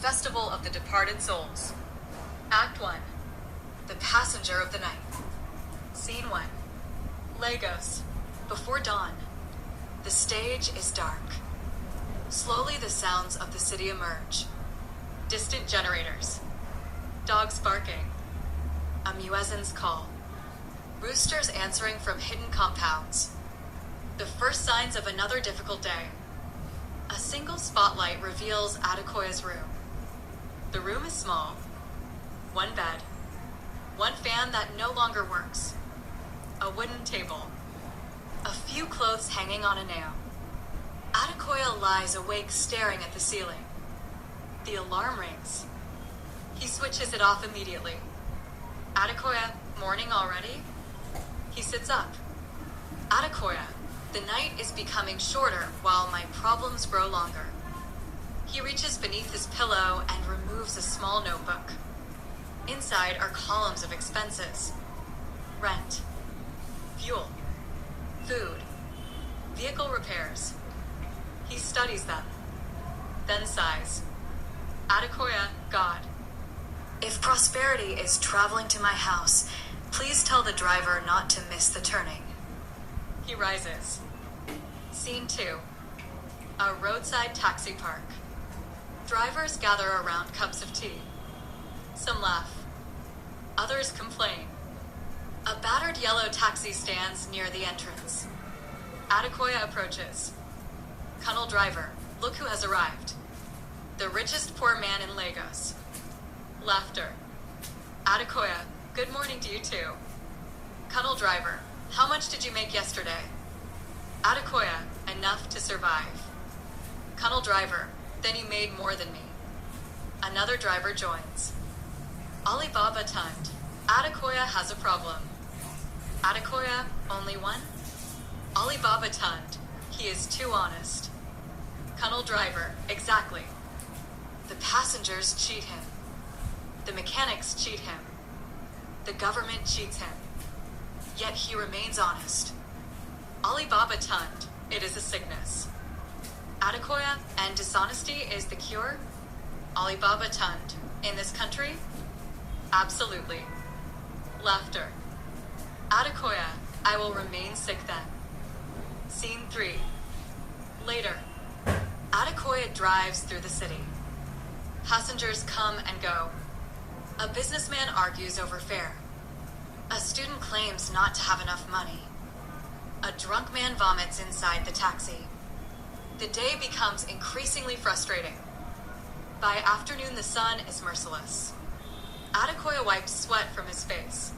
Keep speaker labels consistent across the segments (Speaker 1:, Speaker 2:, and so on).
Speaker 1: Festival of the Departed Souls. Act 1. The Passenger of the Night. Scene 1. Lagos. Before dawn. The stage is dark. Slowly the sounds of the city emerge. Distant generators. Dogs barking. A muezzin's call. Roosters answering from hidden compounds. The first signs of another difficult day. A single spotlight reveals Adekoya's room. The room is small. One bed. One fan that no longer works. A wooden table. A few clothes hanging on a nail. Adekoya lies awake staring at the ceiling. The alarm rings. He switches it off immediately. Adekoya, morning already? He sits up. Adekoya, the night is becoming shorter while my problems grow longer. He reaches beneath his pillow and removes a small notebook. Inside are columns of expenses. Rent. Fuel. Food. Vehicle repairs. He studies them. Then sighs. Adekoya, God. If prosperity is traveling to my house, please tell the driver not to miss the turning. He rises. Scene 2. A roadside taxi park. Drivers gather around cups of tea. Some laugh. Others complain. A battered yellow taxi stands near the entrance. Adekoya approaches. Colonel Driver, look who has arrived. The richest poor man in Lagos. Laughter. Adekoya, good morning to you too. Colonel Driver, how much did you make yesterday? Adekoya, enough to survive. Colonel Driver, then you made more than me. Another driver joins. Alibaba tunned. Adekoya has a problem. Adekoya, only one? Alibaba tunned. He is too honest. Colonel Driver, exactly. The passengers cheat him. The mechanics cheat him. The government cheats him. Yet he remains honest. Alibaba tunned. It is a sickness. Adekoya, and dishonesty is the cure? Alibaba tunned. In this country? Absolutely. Laughter. Adekoya, I will remain sick then. Scene 3. Later. Adekoya drives through the city. Passengers come and go. A businessman argues over fare. A student claims not to have enough money. A drunk man vomits inside the taxi. The day becomes increasingly frustrating. By afternoon, the sun is merciless. Adekoya wipes sweat from his face.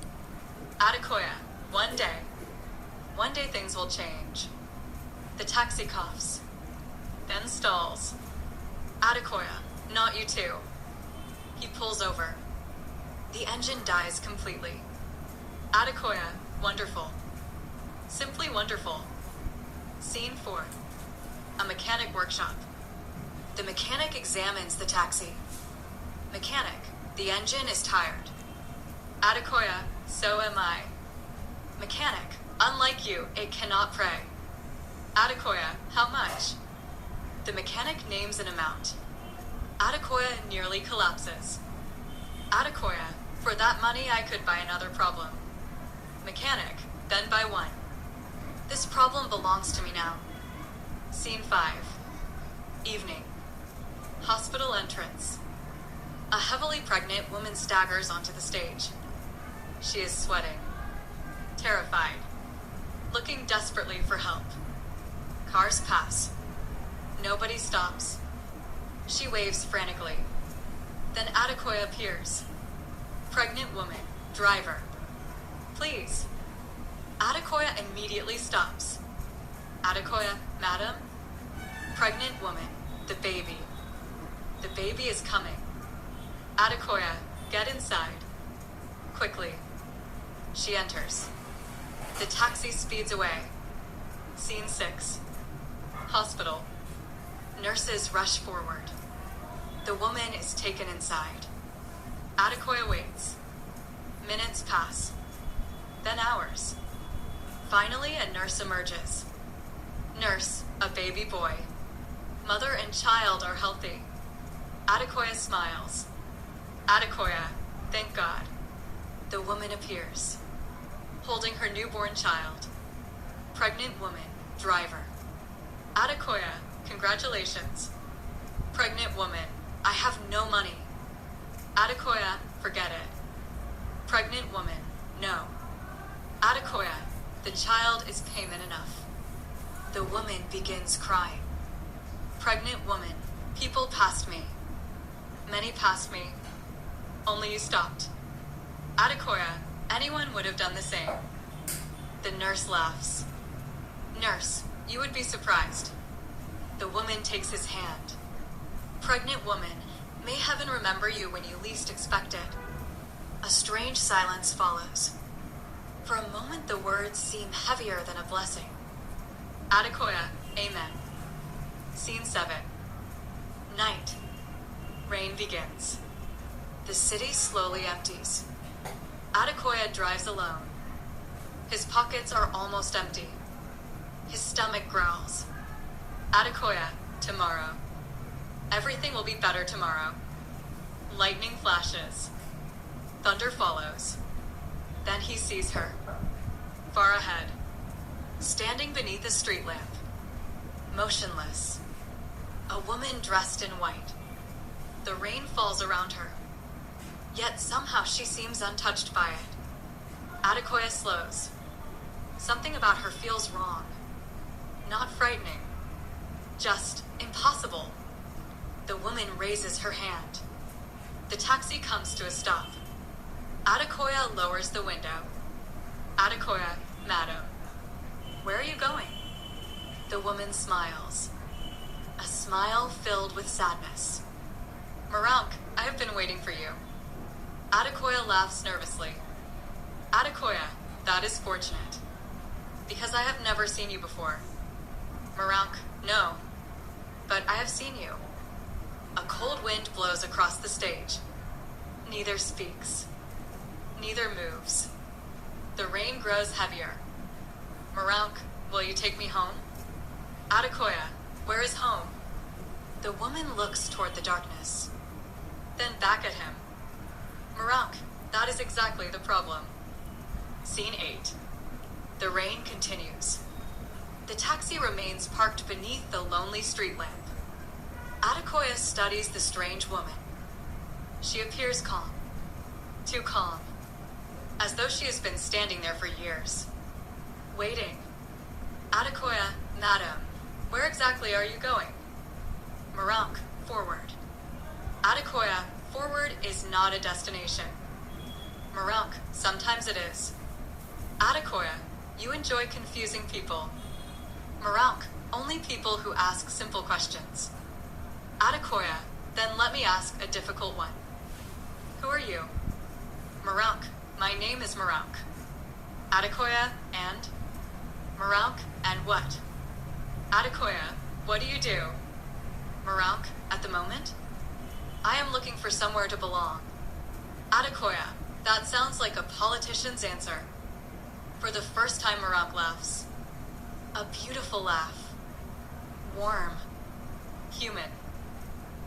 Speaker 1: Adekoya, one day things will change. The taxi coughs, then stalls. Adekoya, not you too. He pulls over. The engine dies completely. Adekoya, wonderful. Simply wonderful. Scene 4. A mechanic workshop. The mechanic examines the taxi. Mechanic, the engine is tired. Adekoya, so am I. Mechanic, unlike you, it cannot pray. Adekoya, how much? The mechanic names an amount. Adekoya nearly collapses. Adekoya, for that money I could buy another problem. Mechanic, then buy one. This problem belongs to me now. Scene 5. Evening. Hospital entrance. A heavily pregnant woman staggers onto the stage. She is sweating. Terrified. Looking desperately for help. Cars pass. Nobody stops. She waves frantically. Then Adekoya appears. Pregnant woman. Driver. Please. Adekoya immediately stops. Adekoya, madam? Pregnant woman. The baby. The baby is coming. Adekoya, get inside. Quickly. She enters. The taxi speeds away. Scene 6. Hospital. Nurses rush forward. The woman is taken inside. Adekoya waits. Minutes pass. Then hours. Finally, a nurse emerges. Nurse, a baby boy. Mother and child are healthy. Adekoya smiles. Adekoya, thank God. The woman appears, holding her newborn child. Pregnant woman, driver. Adekoya, congratulations. Pregnant woman, I have no money. Adekoya, forget it. Pregnant woman, no. Adekoya, the child is payment enough. The woman begins crying. Pregnant woman, people passed me. Many passed me. Only you stopped. Adekoya, anyone would have done the same. The nurse laughs. Nurse, you would be surprised. The woman takes his hand. Pregnant woman, may heaven remember you when you least expect it. A strange silence follows. For a moment the words seem heavier than a blessing. Adekoya, amen. Scene 7. Night. Rain begins. The city slowly empties. Adekoya drives alone. His pockets are almost empty. His stomach growls. Adekoya, tomorrow. Everything will be better tomorrow. Lightning flashes. Thunder follows. Then he sees her. Far ahead. Standing beneath a street lamp. Motionless. A woman dressed in white. The rain falls around her. Yet somehow she seems untouched by it. Adekoya slows. Something about her feels wrong. Not frightening. Just impossible. The woman raises her hand. The taxi comes to a stop. Adekoya lowers the window. Adekoya, madam. Where are you going? The woman smiles. A smile filled with sadness. Marank, I have been waiting for you. Adekoya laughs nervously. Adekoya, that is fortunate. Because I have never seen you before. Marank, no. But I have seen you. A cold wind blows across the stage. Neither speaks. Neither moves. The rain grows heavier. Marank, will you take me home? Adekoya, where is home? The woman looks toward the darkness. Then back at him. Marank, that is exactly the problem. Scene 8. The rain continues. The taxi remains parked beneath the lonely street lamp. Adekoya studies the strange woman. She appears calm. Too calm. As though she has been standing there for years. Waiting. Adekoya, madam, where exactly are you going? Marank, forward. Adekoya, forward is not a destination. Marank, sometimes it is. Adekoya, you enjoy confusing people. Marank, only people who ask simple questions. Adekoya, then let me ask a difficult one. Who are you? Marank, my name is Marank. Adekoya, and? Marank, and what? Adekoya, what do you do? Marank, at the moment? I am looking for somewhere to belong. Adekoya, that sounds like a politician's answer. For the first time, Marank laughs. A beautiful laugh. Warm. Human.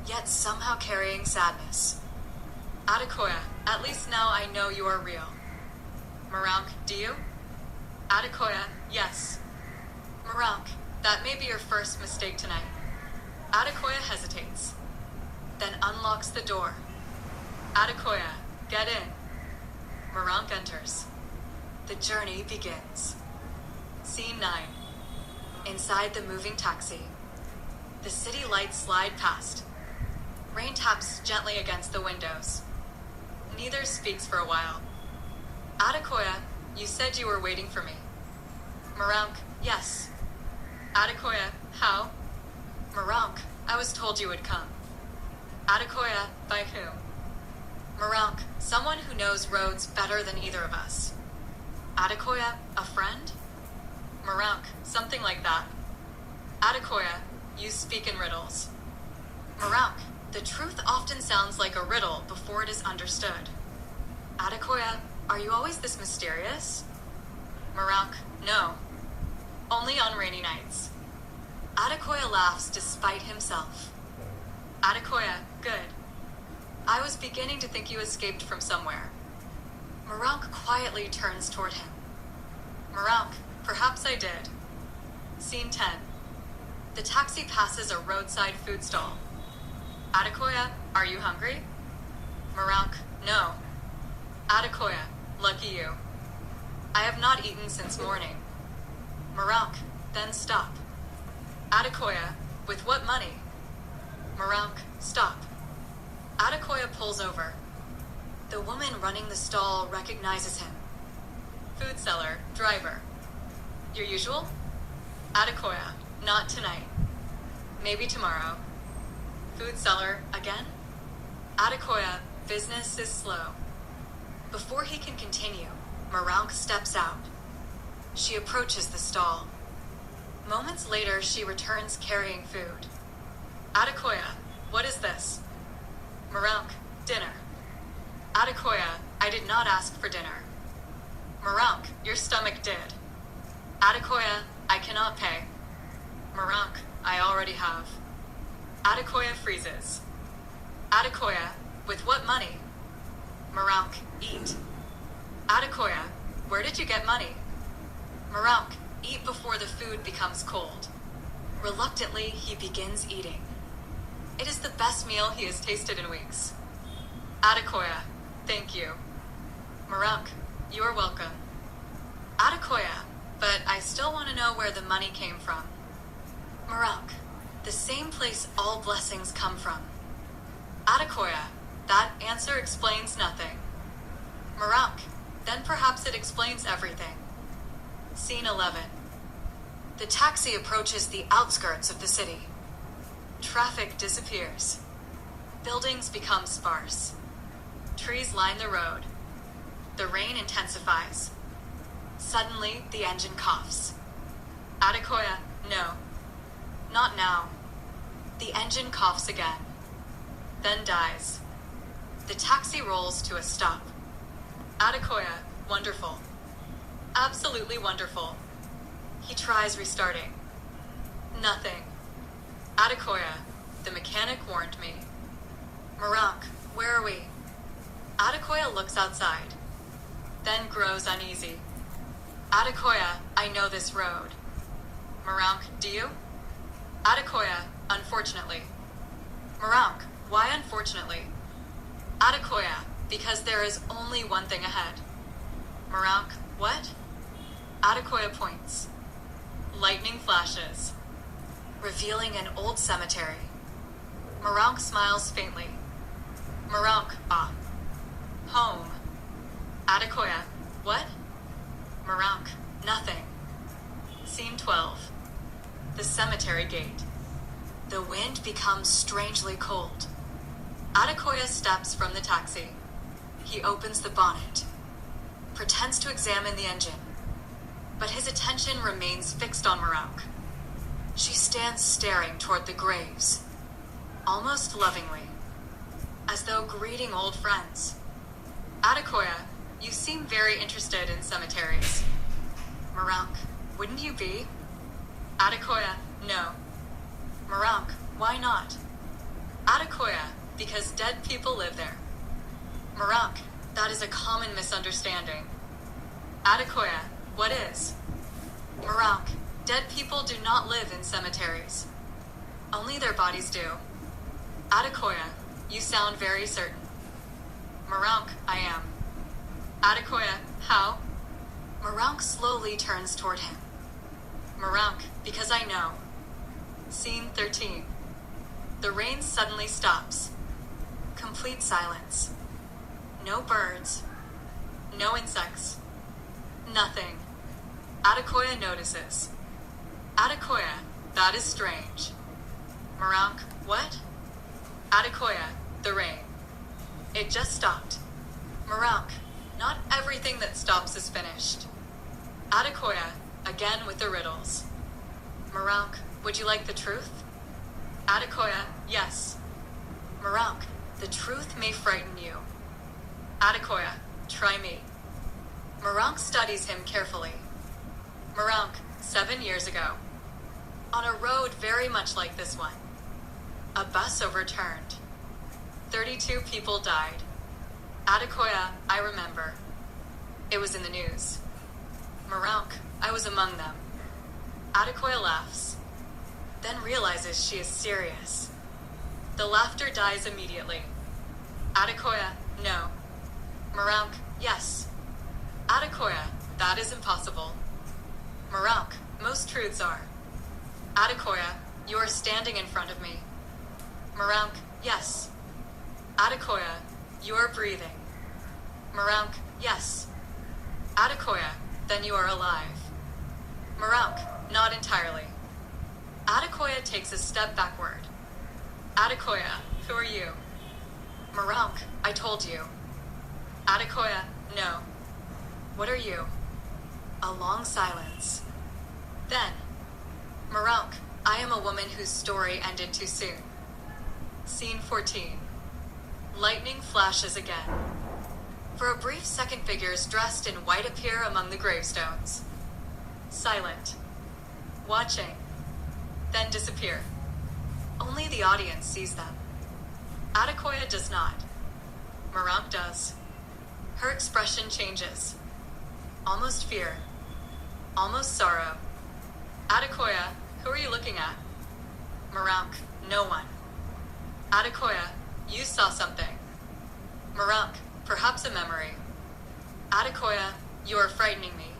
Speaker 1: Yet somehow carrying sadness. Adekoya, at least now I know you are real. Marank, do you? Adekoya, yes. Marank, that may be your first mistake tonight. Adekoya hesitates. Then unlocks the door. Adekoya, get in. Marank enters. The journey begins. Scene 9. Inside the moving taxi. The city lights slide past. Rain taps gently against the windows. Neither speaks for a while. Adekoya, you said you were waiting for me. Marank, yes. Adekoya, how? Marank, I was told you would come. Adekoya, by whom? Marank, someone who knows roads better than either of us. Adekoya, a friend? Marank, something like that. Adekoya, you speak in riddles. Marank, the truth often sounds like a riddle before it is understood. Adekoya, are you always this mysterious? Marank, no. Only on rainy nights. Adekoya laughs despite himself. Adekoya, good. I was beginning to think you escaped from somewhere. Marank quietly turns toward him. Marank, perhaps I did. Scene 10. The taxi passes a roadside food stall. Adekoya, are you hungry? Marank, no. Adekoya, lucky you. I have not eaten since morning. Marank, then stop. Adekoya, with what money? Marank, stop. Adekoya pulls over. The woman running the stall recognizes him. Food seller, driver. Your usual? Adekoya, not tonight. Maybe tomorrow. Food seller, again? Adekoya, business is slow. Before he can continue, Marank steps out. She approaches the stall. Moments later, she returns carrying food. Adekoya, what is this? Marank, dinner. Adekoya, I did not ask for dinner. Marank, your stomach did. Adekoya, I cannot pay. Marank, I already have. Adekoya freezes. Adekoya, with what money? Marank, eat. Adekoya, where did you get money? Marank, eat before the food becomes cold. Reluctantly, he begins eating. It is the best meal he has tasted in weeks. Adekoya, thank you. Marank, you are welcome. Adekoya, but I still want to know where the money came from. Marank, the same place all blessings come from. Adekoya, that answer explains nothing. Marank, then perhaps it explains everything. Scene 11. The taxi approaches the outskirts of the city. Traffic disappears. Buildings become sparse. Trees line the road. The rain intensifies. Suddenly, the engine coughs. Adekoya, no. Not now. The engine coughs again. Then dies. The taxi rolls to a stop. Adekoya, wonderful. Absolutely wonderful. He tries restarting. Nothing. Adekoya, the mechanic warned me. Marank, where are we? Adekoya looks outside, then grows uneasy. Adekoya, I know this road. Marank, do you? Adekoya, unfortunately. Marank, why unfortunately? Adekoya, because there is only one thing ahead. Marank, what? Adekoya points. Lightning flashes, revealing an old cemetery. Marank smiles faintly. Marank, ah. Home. Adekoya, what? Marank, nothing. Scene 12. The cemetery gate. The wind becomes strangely cold. Adekoya steps from the taxi. He opens the bonnet, pretends to examine the engine, but his attention remains fixed on Marank. She stands staring toward the graves, almost lovingly, as though greeting old friends. Adekoya, you seem very interested in cemeteries. Marank, wouldn't you be? Adekoya, no. Marank, why not? Adekoya, because dead people live there. Marank, that is a common misunderstanding. Adekoya, what is? Marank, dead people do not live in cemeteries. Only their bodies do. Adekoya, you sound very certain. Marank, I am. Adekoya, how? Marank slowly turns toward him. Marank, because I know. Scene 13. The rain suddenly stops. Complete silence. No birds. No insects. Nothing. Adekoya notices. Adekoya, that is strange. Marank, what? Adekoya, the rain. It just stopped. Marank, not everything that stops is finished. Adekoya, again with the riddles. Marank, would you like the truth? Adekoya, yes. Marank, the truth may frighten you. Adekoya, try me. Marank studies him carefully. Marank, 7 years ago. On a road very much like this one. A bus overturned. 32 people died. AKUDAAYA, I remember. It was in the news. Marouk, I was among them. AKUDAAYA laughs, then realizes she is serious. The laughter dies immediately. AKUDAAYA, no. Marouk, yes. AKUDAAYA, that is impossible. Marouk, most truths are. AKUDAAYA, you are standing in front of me. Marouk, yes. AKUDAAYA, you are breathing. Marouk, yes. AKUDAAYA, then you are alive. Marouk, not entirely. AKUDAAYA takes a step backward. AKUDAAYA, who are you? Marouk, I told you. AKUDAAYA, no. What are you? A long silence. Then, Marouk, I am a woman whose story ended too soon. Scene 14. Lightning flashes again. For a brief second, figures dressed in white appear among the gravestones. Silent. Watching. Then disappear. Only the audience sees them. AKUDAAYA does not. Marouk does. Her expression changes. Almost fear. Almost sorrow. AKUDAAYA, who are you looking at? Marouk, no one. AKUDAAYA, you saw something. Marouk, perhaps a memory. AKUDAAYA, you are frightening me.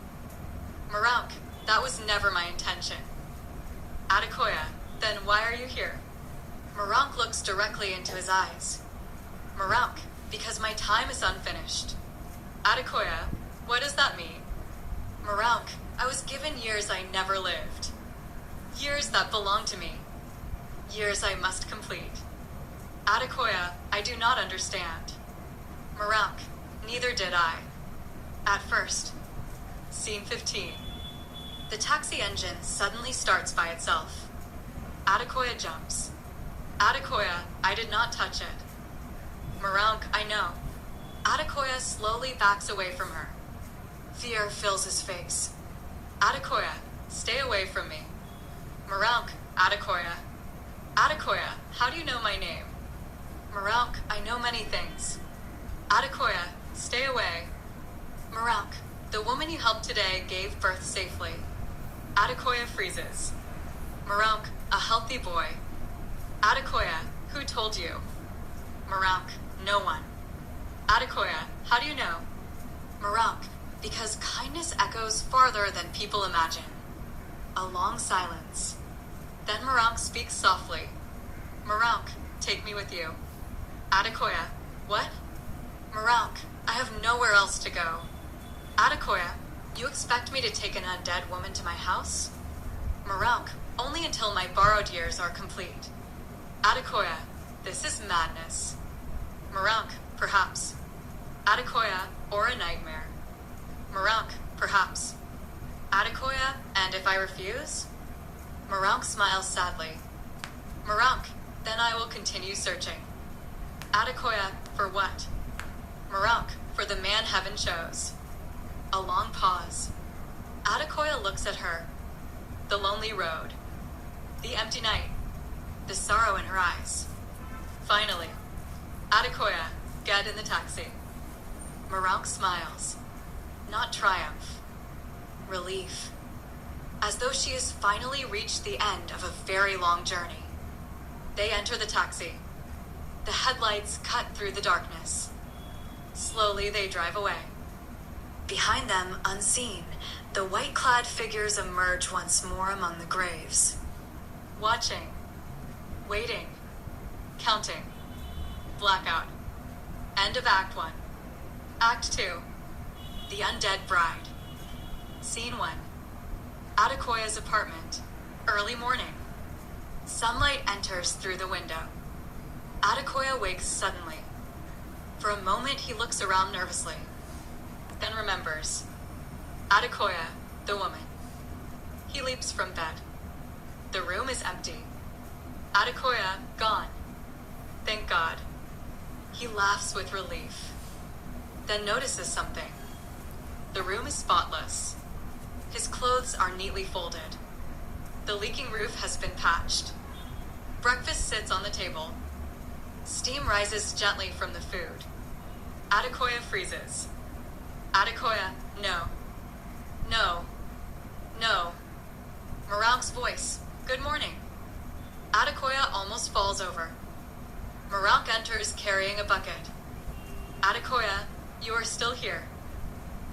Speaker 1: Marouk, that was never my intention. AKUDAAYA, then why are you here? Marouk looks directly into his eyes. Marouk, because my time is unfinished. AKUDAAYA, what does that mean? Marouk, I was given years I never lived. Years that belong to me. Years I must complete. AKUDAAYA, I do not understand. Marouk, neither did I. At first. Scene 15. The taxi engine suddenly starts by itself. AKUDAAYA jumps. AKUDAAYA, I did not touch it. Marouk, I know. AKUDAAYA slowly backs away from her. Fear fills his face. AKUDAAYA, stay away from me. Marouk, AKUDAAYA. AKUDAAYA, how do you know my name? Marouk, I know many things. AKUDAAYA, stay away. Marouk, the woman you helped today gave birth safely. AKUDAAYA freezes. Marouk, a healthy boy. AKUDAAYA, who told you? Marouk, no one. AKUDAAYA, how do you know? Marouk, because kindness echoes farther than people imagine. A long silence. Then Marouk speaks softly. Marouk, take me with you. AKUDAAYA, what? Marouk, I have nowhere else to go. AKUDAAYA, you expect me to take an undead woman to my house? Marouk, only until my borrowed years are complete. AKUDAAYA, this is madness. Marouk, perhaps. AKUDAAYA, or a nightmare. Marouk, perhaps. AKUDAAYA, and if I refuse? Marouk smiles sadly. Marouk, then I will continue searching. AKUDAAYA, for what? Marouk, for the man heaven chose. A long pause. AKUDAAYA looks at her. The lonely road. The empty night. The sorrow in her eyes. Finally. AKUDAAYA, get in the taxi. Marouk smiles. Not triumph. Relief. As though she has finally reached the end of a very long journey. They enter the taxi. The headlights cut through the darkness. Slowly they drive away. Behind them, unseen, the white-clad figures emerge once more among the graves. Watching. Waiting. Counting. Blackout. End of Act 1. Act 2. The Undead Bride. Scene 1. AKUDAAYA's apartment. Early morning. Sunlight enters through the window. AKUDAAYA wakes suddenly. For a moment he looks around nervously. Then remembers. AKUDAAYA, the woman. He leaps from bed. The room is empty. AKUDAAYA, gone. Thank God. He laughs with relief. Then notices something. The room is spotless. His clothes are neatly folded. The leaking roof has been patched. Breakfast sits on the table. Steam rises gently from the food. Adekoya freezes. Adekoya, no. No. No. Marank's voice, good morning. Adekoya almost falls over. Marank enters carrying a bucket. Adekoya, you are still here.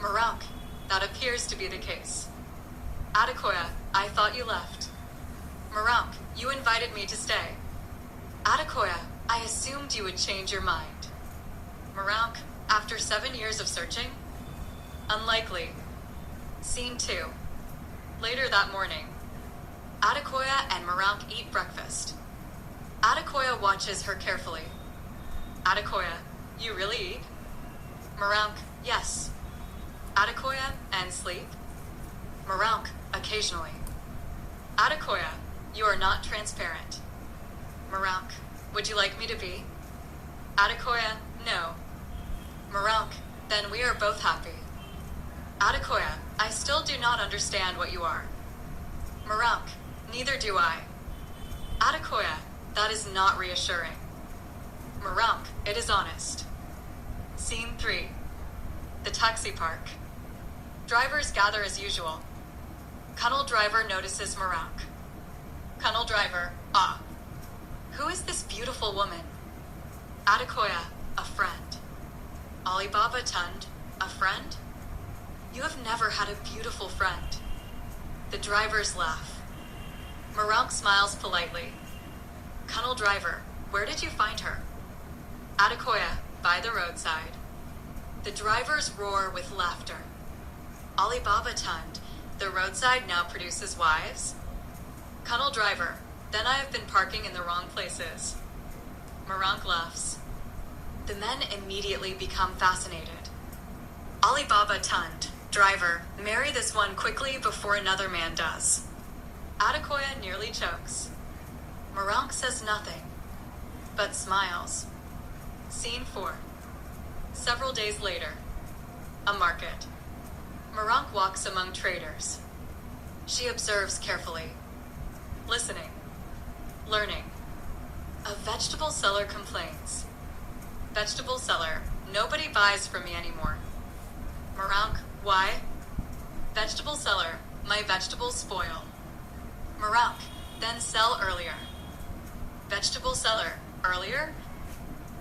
Speaker 1: Marank, that appears to be the case. Adekoya, I thought you left. Marank, you invited me to stay. Adekoya, I assumed you would change your mind. Marank, after 7 years of searching? Unlikely. Scene 2. Later that morning. Adekoya and Marank eat breakfast. Adekoya watches her carefully. Adekoya, you really eat? Marank, yes. Adekoya, and sleep? Marank, occasionally. Adekoya, you are not transparent. Marank, would you like me to be? Adekoya, no. Marank, then we are both happy. Adekoya, I still do not understand what you are. Marank, neither do I. Adekoya, that is not reassuring. Marank, it is honest. Scene 3. The taxi park. Drivers gather as usual. Cunnel driver notices Marank. Cunnel driver, ah. Who is this beautiful woman? Adekoya, a friend. Alibaba Tund, a friend? You have never had a beautiful friend. The drivers laugh. Marank smiles politely. Cunnel driver, where did you find her? Adekoya, by the roadside. The drivers roar with laughter. Alibaba Tund, the roadside now produces wives? Cunnel driver, then I have been parking in the wrong places. Marank laughs. The men immediately become fascinated. Alibaba Tund, driver, marry this one quickly before another man does. Adekoya nearly chokes. Marank says nothing, but smiles. Scene 4. Several days later. A market. Marank walks among traders. She observes carefully. Listening. Learning. A vegetable seller complains. Vegetable seller, nobody buys from me anymore. Marank, why? Vegetable seller, my vegetables spoil. Marank, then sell earlier. Vegetable seller, earlier?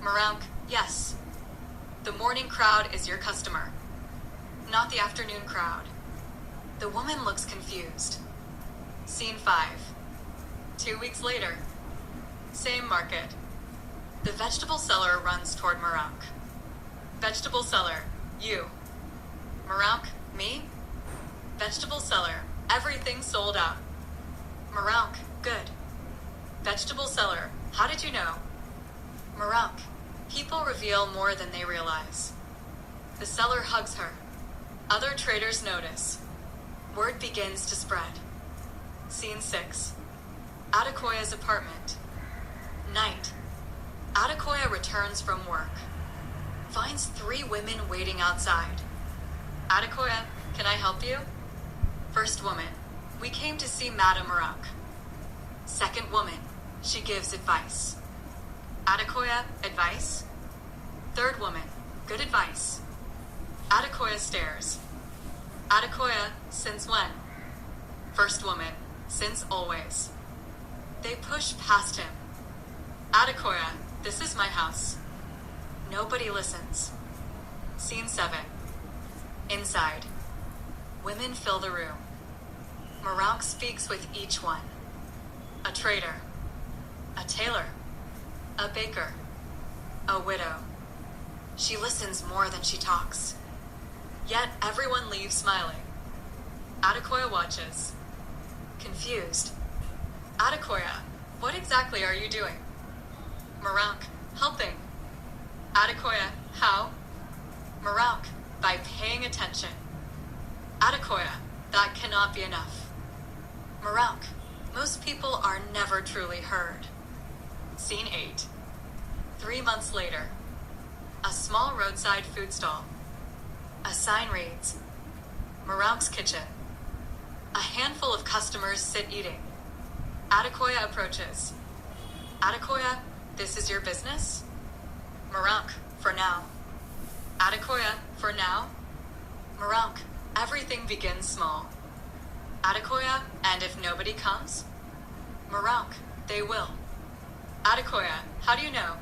Speaker 1: Marank, yes. The morning crowd is your customer, not the afternoon crowd. The woman looks confused. Scene 5. 2 weeks later. Same market. The vegetable seller runs toward Marank. Vegetable seller, you. Marank, me? Vegetable seller, everything sold out. Marank, good. Vegetable seller, how did you know? Marank, people reveal more than they realize. The seller hugs her. Other traders notice. Word begins to spread. Scene 6. Adekoya's apartment. Night. Adekoya returns from work. Finds 3 women waiting outside. Adekoya, can I help you? First woman, we came to see Madame Marank. Second woman, she gives advice. Adekoya, advice? Third woman, good advice. Adekoya stares. Adekoya, since when? First woman, since always. They push past him. Adekoya, this is my house. Nobody listens. Scene 7. Inside. Women fill the room. Marank speaks with each one. A trader. A tailor. A baker. A widow. She listens more than she talks. Yet everyone leaves smiling. Adekoya watches. Confused. Adekoya, what exactly are you doing? Marank, helping. Adekoya, how? Marank, by paying attention. Adekoya, that cannot be enough. Marank, most people are never truly heard. Scene 8. 3 months later. A small roadside food stall. A sign reads, Marank's kitchen. A handful of customers sit eating. Adekoya approaches. Adekoya, this is your business? Marank, for now. Adekoya, for now? Marank, everything begins small. Adekoya, and if nobody comes? Marank, they will. Adekoya, how do you know?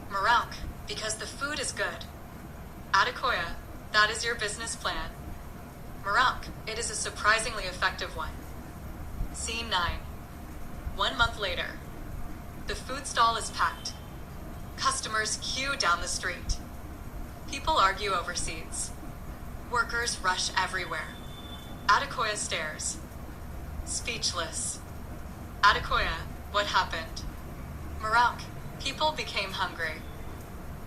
Speaker 1: Marank, because the food is good. Adekoya, that is your business plan. Marank, it is a surprisingly effective one. Scene 9. 1 month later. The food stall is packed. Customers queue down the street. People argue over seats. Workers rush everywhere. Adekoya stares. Speechless. Adekoya, what happened? Marank, people became hungry.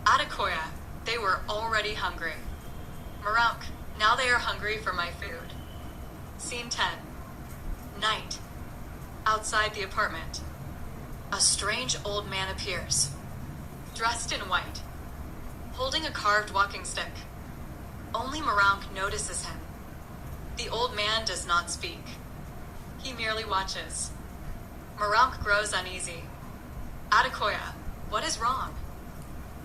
Speaker 1: Adekoya, they were already hungry. Marank, now they are hungry for my food. Scene 10. Night. Outside the apartment. A strange old man appears. Dressed in white. Holding a carved walking stick. Only Marank notices him. The old man does not speak. He merely watches. Marank grows uneasy. Adekoya, what is wrong?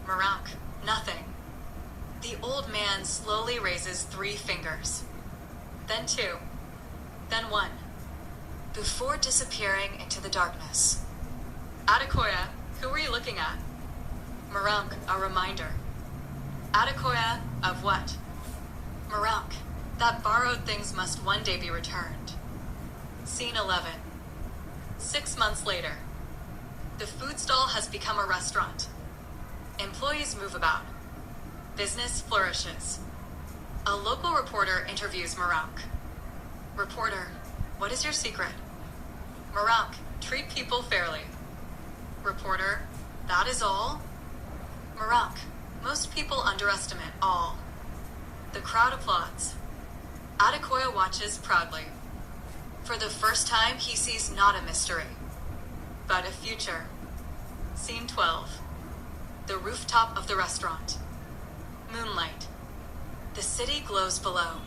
Speaker 1: Marank, nothing. The old man slowly raises 3 fingers. Then 2. Then 1. Before disappearing into the darkness. Adekoya, who were you looking at? Marank, a reminder. Adekoya, of what? Marank, that borrowed things must one day be returned. Scene 11. 6 months later. The food stall has become a restaurant. Employees move about. Business flourishes. A local reporter interviews Marank. Reporter, what is your secret? Marank, treat people fairly. Reporter, that is all? Marank, most people underestimate all. The crowd applauds. Adekoya watches proudly. For the first time, he sees not a mystery, but a future. Scene 12. The rooftop of the restaurant. Moonlight. The city glows below.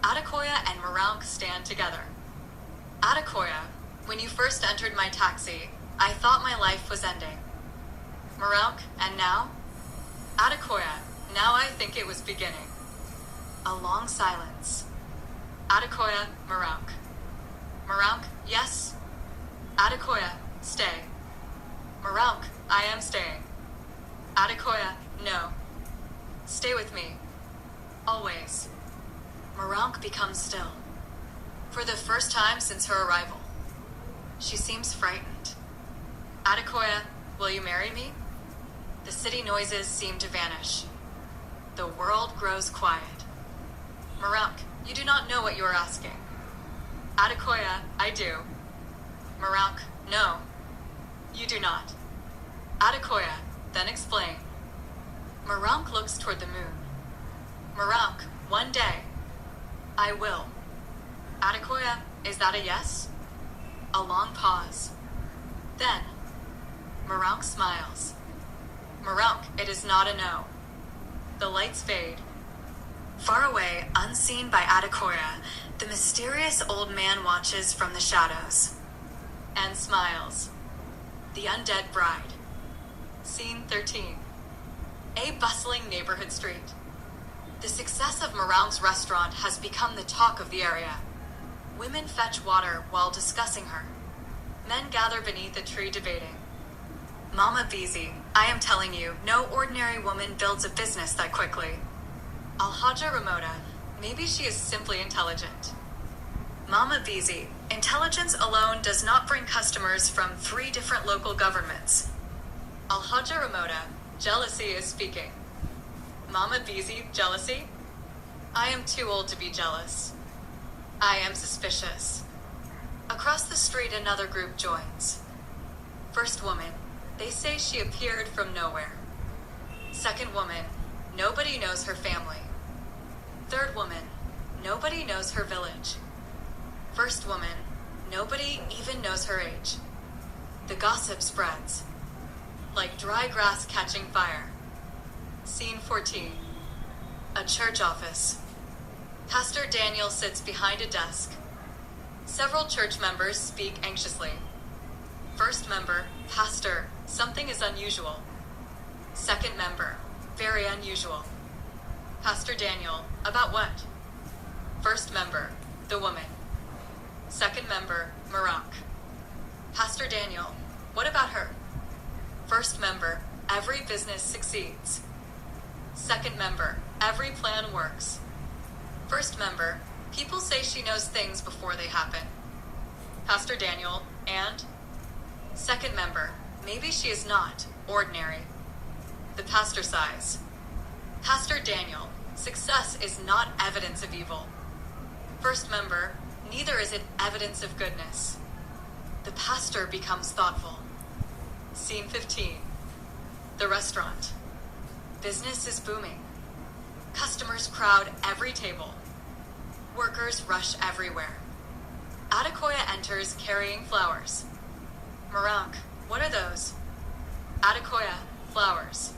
Speaker 1: Adekoya and Marank stand together. Adekoya, when you first entered my taxi, I thought my life was ending. Marank, and now? Adekoya, now I think it was beginning. A long silence. Adekoya, Marank. Marank, yes? Adekoya, stay. Marank, I am staying. Adekoya, no. Stay with me. Always. Marank becomes still. For the first time since her arrival. She seems frightened. Adekoya, will you marry me? The city noises seem to vanish. The world grows quiet. Marank, you do not know what you are asking. Adekoya, I do. Marank, no. You do not. Adekoya, then explain. Marank looks toward the moon. Marank, one day. I will. Adekoya, is that a yes? A long pause. Then, Marank smiles. Marank, it is not a no. The lights fade. Far away, unseen by Adekoya, the mysterious old man watches from the shadows. And smiles. The undead bride. Scene 13. A bustling neighborhood street. The success of Marank's restaurant has become the talk of the area. Women fetch water while discussing her. Men gather beneath a tree debating. Mama Beezy, I am telling you, no ordinary woman builds a business that quickly. Alhaja Ramota, maybe she is simply intelligent. Mama Beezy, intelligence alone does not bring customers from 3 different local governments. Alhaja Ramota, jealousy is speaking. Mama Beezy, jealousy? I am too old to be jealous. I am suspicious. Across the street, another group joins. First woman, they say she appeared from nowhere. Second woman, nobody knows her family. Third woman, nobody knows her village. First woman, nobody even knows her age. The gossip spreads. Like dry grass catching fire. Scene 14. A church office. Pastor Daniel sits behind a desk. Several church members speak anxiously. First member, Pastor, something is unusual. Second member, very unusual. Pastor Daniel, about what? First member, the woman. Second member, Marak. Pastor Daniel, what about her? First member, every business succeeds. Second member, every plan works. First member, people say she knows things before they happen. Pastor Daniel, and? Second member, maybe she is not ordinary. The pastor sighs. Pastor Daniel, success is not evidence of evil. First member, neither is it evidence of goodness. The pastor becomes thoughtful. Scene 15. The restaurant. Business is booming. Customers crowd every table. Workers rush everywhere. AKUDAAYA enters carrying flowers. Marank, what are those? AKUDAAYA, flowers.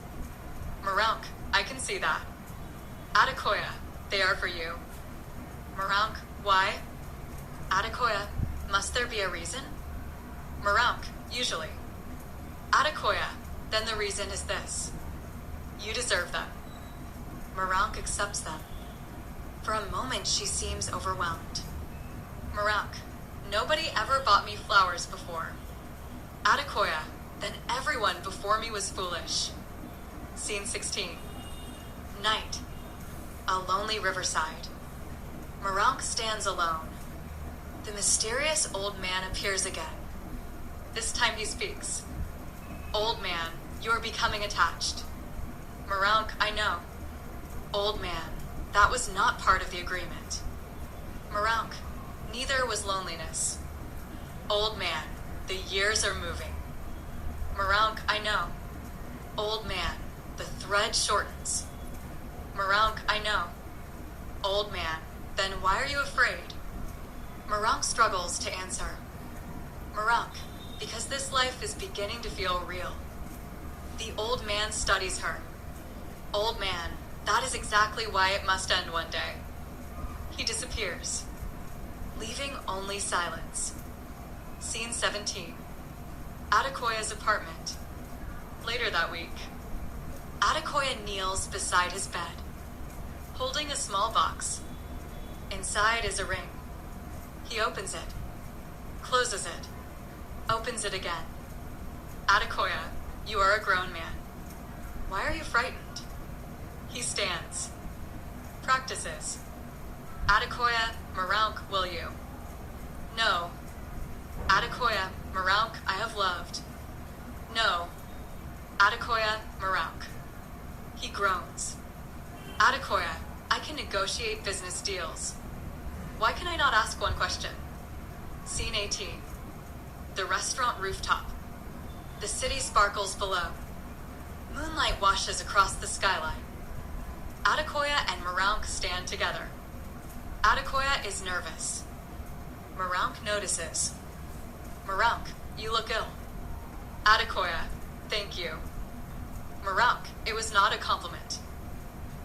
Speaker 1: Marank, I can see that. AKUDAAYA, they are for you. Marank, why? AKUDAAYA, must there be a reason? Marank, usually. AKUDAAYA, then the reason is this. You deserve them. Marank accepts them. For a moment she seems overwhelmed. Marank, nobody ever bought me flowers before. AKUDAAYA, then everyone before me was foolish. Scene 16. Night. A lonely riverside. Marank stands alone. The mysterious old man appears again. This time he speaks. Old man, you are becoming attached. Marank, I know. Old man, that was not part of the agreement. Marank, neither was loneliness. Old man, the years are moving. Marank, I know. Old man, the thread shortens. Marank, I know. Old man, then why are you afraid? Marank struggles to answer. Marank, because this life is beginning to feel real. The old man studies her. Old man, that is exactly why it must end one day. He disappears, leaving only silence. Scene 17. AKUDAAYA's apartment. Later that week. AKUDAAYA kneels beside his bed, holding a small box. Inside is a ring. He opens it, closes it, opens it again. AKUDAAYA, you are a grown man. Why are you frightened? He stands. Practices. AKUDAAYA, Marank, will you? No. AKUDAAYA, Marank, I have loved. No. AKUDAAYA, Marank. He groans. AKUDAAYA, I can negotiate business deals. Why can I not ask one question? Scene 18. The restaurant rooftop. The city sparkles below. Moonlight washes across the skyline. AKUDAAYA and Marank stand together. AKUDAAYA is nervous. Marank notices. Marank, you look ill. AKUDAAYA, thank you. Marank, it was not a compliment.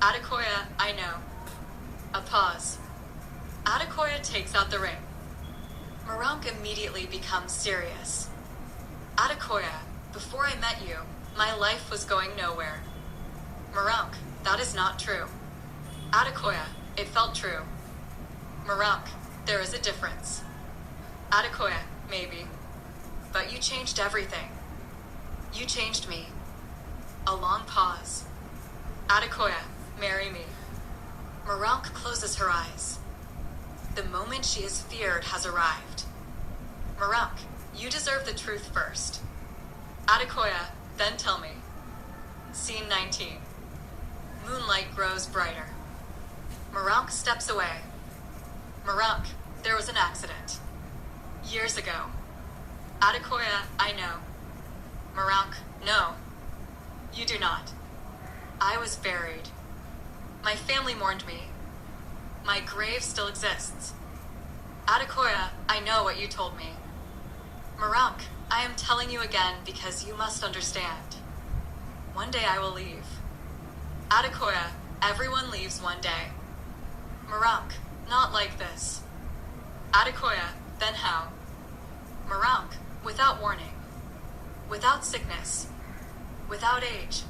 Speaker 1: AKUDAAYA, I know. A pause. AKUDAAYA takes out the ring. Marank immediately becomes serious. AKUDAAYA, before I met you, my life was going nowhere. Marank, that is not true. AKUDAAYA, it felt true. Marank, there is a difference. AKUDAAYA, maybe. But you changed everything. You changed me. A long pause. AKUDAAYA, marry me. Marank closes her eyes. The moment she is feared has arrived. Marank, you deserve the truth first. AKUDAAYA, then tell me. Scene 19. Moonlight grows brighter. Marank steps away. Marank, there was an accident. Years ago. AKUDAAYA, I know. Marank, no. You do not. I was buried. My family mourned me. My grave still exists. AKUDAAYA, I know what you told me. Marank, I am telling you again because you must understand. One day I will leave. AKUDAAYA, everyone leaves one day. Marank, not like this. AKUDAAYA, then how? Marank, without warning. without sickness, without age,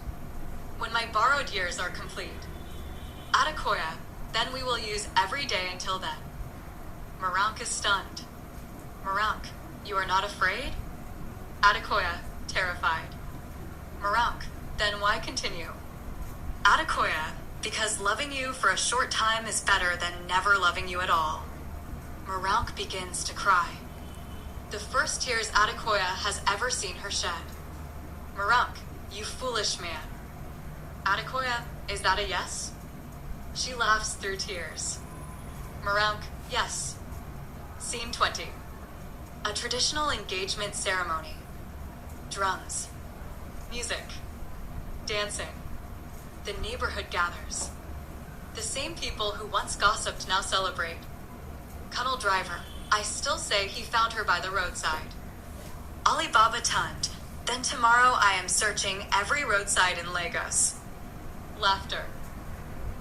Speaker 1: when my borrowed years are complete. AKUDAAYA, then we will use every day until then. Marank is stunned. Marank, you are not afraid? AKUDAAYA, terrified. Marank, then why continue? AKUDAAYA, because loving you for a short time is better than never loving you at all. Marank begins to cry. The first tears AKUDAAYA has ever seen her shed. Marank, you foolish man. AKUDAAYA, is that a yes? She laughs through tears. Marank, yes. Scene 20. A traditional engagement ceremony. Drums. Music. Dancing. The neighborhood gathers. The same people who once gossiped now celebrate. Cuddle driver, I still say he found her by the roadside. Alibaba tunned. Then tomorrow I am searching every roadside in Lagos. Laughter.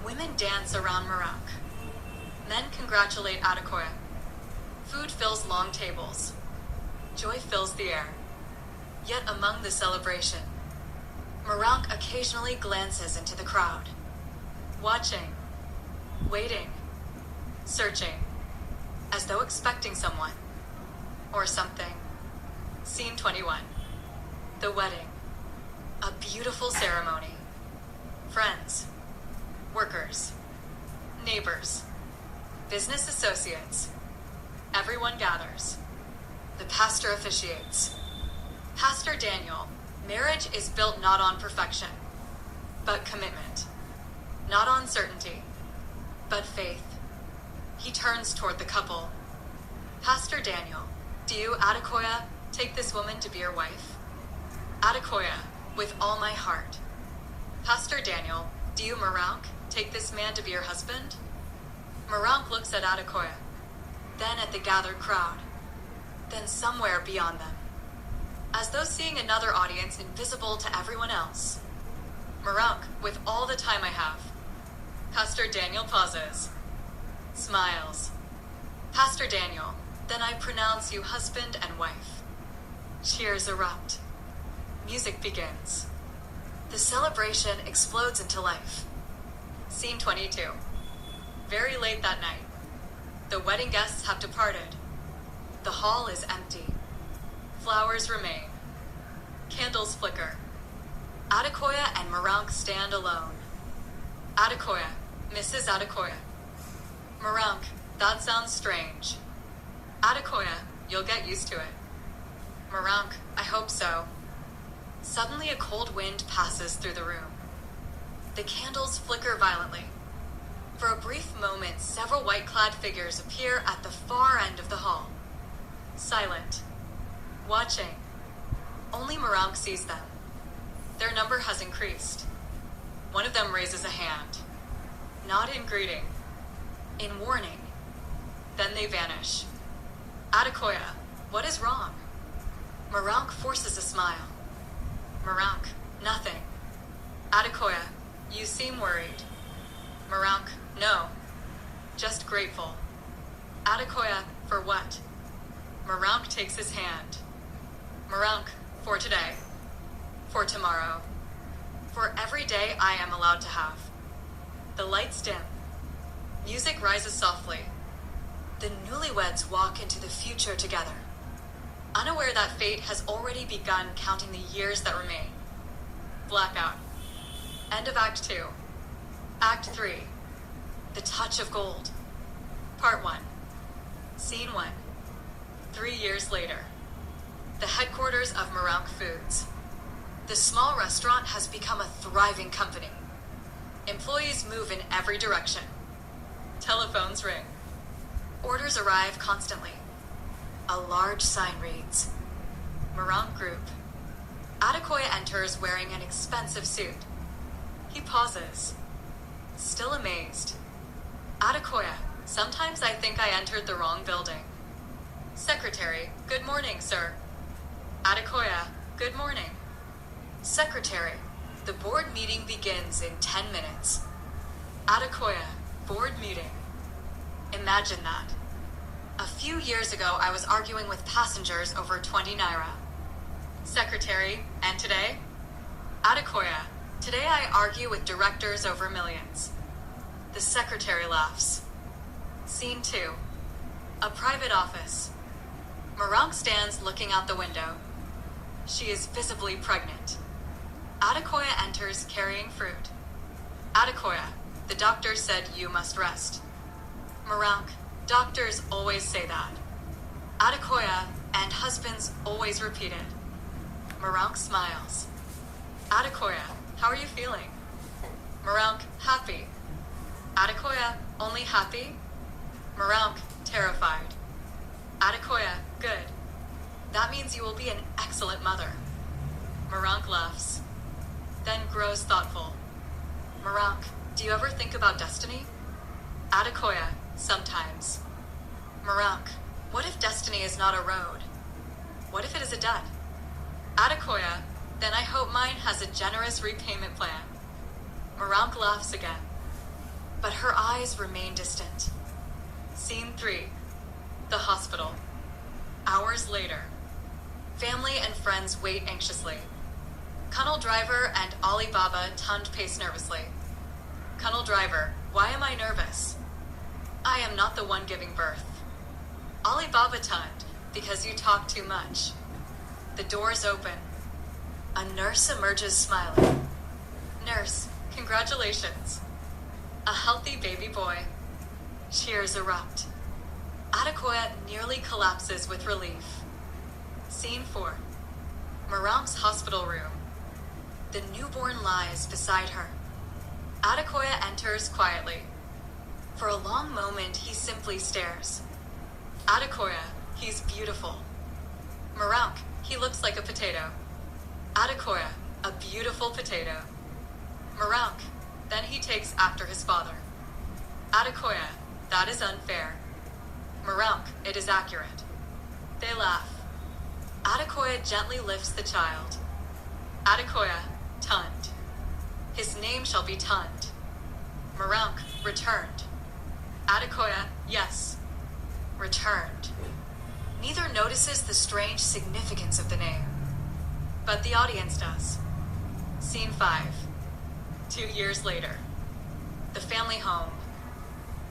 Speaker 1: Women dance around Marank. Men congratulate AKUDAAYA. Food fills long tables. Joy fills the air. Yet among the celebration, Marank occasionally glances into the crowd. Watching. Waiting. Searching. As though expecting someone. Or something. Scene 21. The wedding. A beautiful ceremony. Friends. Workers. Neighbors. Business associates. Everyone gathers. The pastor officiates. Pastor Daniel, marriage is built not on perfection, but commitment. Not on certainty, but faith. He turns toward the couple. Pastor Daniel, do you, AKUDAAYA, take this woman to be your wife? AKUDAAYA, with all my heart. Pastor Daniel, do you, Marank, take this man to be your husband? Marank looks at AKUDAAYA, then at the gathered crowd, then somewhere beyond them, as though seeing another audience invisible to everyone else. Marank, with all the time I have. Pastor Daniel pauses, smiles. Pastor Daniel, then I pronounce you husband and wife. Cheers erupt. Music begins. The celebration explodes into life. Scene 22. Very late that night. The wedding guests have departed. The hall is empty. Flowers remain. Candles flicker. AKUDAAYA and Marank stand alone. AKUDAAYA, Mrs. AKUDAAYA. Marank, that sounds strange. AKUDAAYA, you'll get used to it. Marank, I hope so. Suddenly a cold wind passes through the room. The candles flicker violently. For a brief moment, several white-clad figures appear at the far end of the hall. Silent. Watching. Only Marank sees them. Their number has increased. One of them raises a hand. Not in greeting. In warning. Then they vanish. AKUDAAYA, what is wrong? Marank forces a smile. Marank, nothing. AKUDAAYA, you seem worried. Marank, no. Just grateful. AKUDAAYA, for what? Marank takes his hand. Marank, for today. For tomorrow. For every day I am allowed to have. The lights dim. Music rises softly. The newlyweds walk into the future together, unaware that fate has already begun counting the years that remain. Blackout. End of Act 2. Act 3. The Touch of Gold. Part 1. Scene 1. 3 years later. The headquarters of Marank Foods. The small restaurant has become a thriving company. Employees move in every direction. Telephones ring. Orders arrive constantly. A large sign reads, Marank Group. AKUDAAYA enters wearing an expensive suit. He pauses, still amazed. AKUDAAYA, sometimes I think I entered the wrong building. Secretary, good morning, sir. AKUDAAYA, good morning. Secretary, the board meeting begins in 10 minutes. AKUDAAYA, board meeting. Imagine that. A few years ago, I was arguing with passengers over 20 naira. Secretary, and today? AKUDAAYA, today I argue with directors over millions. The secretary laughs. Scene 2. A private office. Marang stands looking out the window. She is visibly pregnant. AKUDAAYA enters carrying fruit. AKUDAAYA, the doctor said you must rest. Marang, doctors always say that. AKUDAAYA, and husbands always repeat it. Marang smiles. AKUDAAYA, how are you feeling? Marang, happy. AKUDAAYA, only happy? Marang, terrified. AKUDAAYA, good. That means you will be an excellent mother. Marang laughs, then grows thoughtful. Marang, do you ever think about destiny? AKUDAAYA, sometimes. Marang, what if destiny is not a road? What if it is a debt? AKUDAAYA, then I hope mine has a generous repayment plan. Marang laughs again, but her eyes remain distant. Scene 3. The hospital. Hours later. Family and friends wait anxiously. Kunnal Driver and Alibaba Tund pace nervously. Kunnal Driver, why am I nervous? I am not the one giving birth. Alibaba Tund, because you talk too much. The doors open. A nurse emerges smiling. Nurse, congratulations. A healthy baby boy. Cheers erupt. AKUDAAYA nearly collapses with relief. Scene 4. Marang's hospital room. The newborn lies beside her. AKUDAAYA enters quietly. For a long moment, he simply stares. AKUDAAYA, he's beautiful. Marang, he looks like a potato. AKUDAAYA, a beautiful potato. Marang, then he takes after his father. AKUDAAYA, that is unfair. Marang, it is accurate. They laugh. AKUDAAYA gently lifts the child. AKUDAAYA, Tund. His name shall be Tund. Marang, returned. AKUDAAYA, yes. Returned. Neither notices the strange significance of the name, but the audience does. Scene 5. 2 years later. The family home.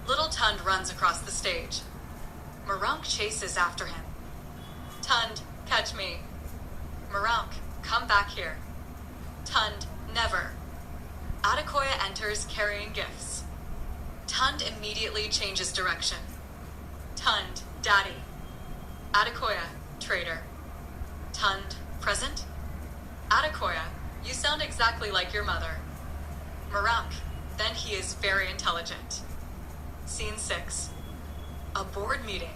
Speaker 1: Little Tund runs across the stage. Marang chases after him. Tund, catch me. Marang, come back here. Tund, never. AKUDAAYA enters carrying gifts. Tund immediately changes direction. Tund, daddy. AKUDAAYA, traitor. Tund, present. AKUDAAYA, you sound exactly like your mother. Marang, then he is very intelligent. Scene 6. A board meeting.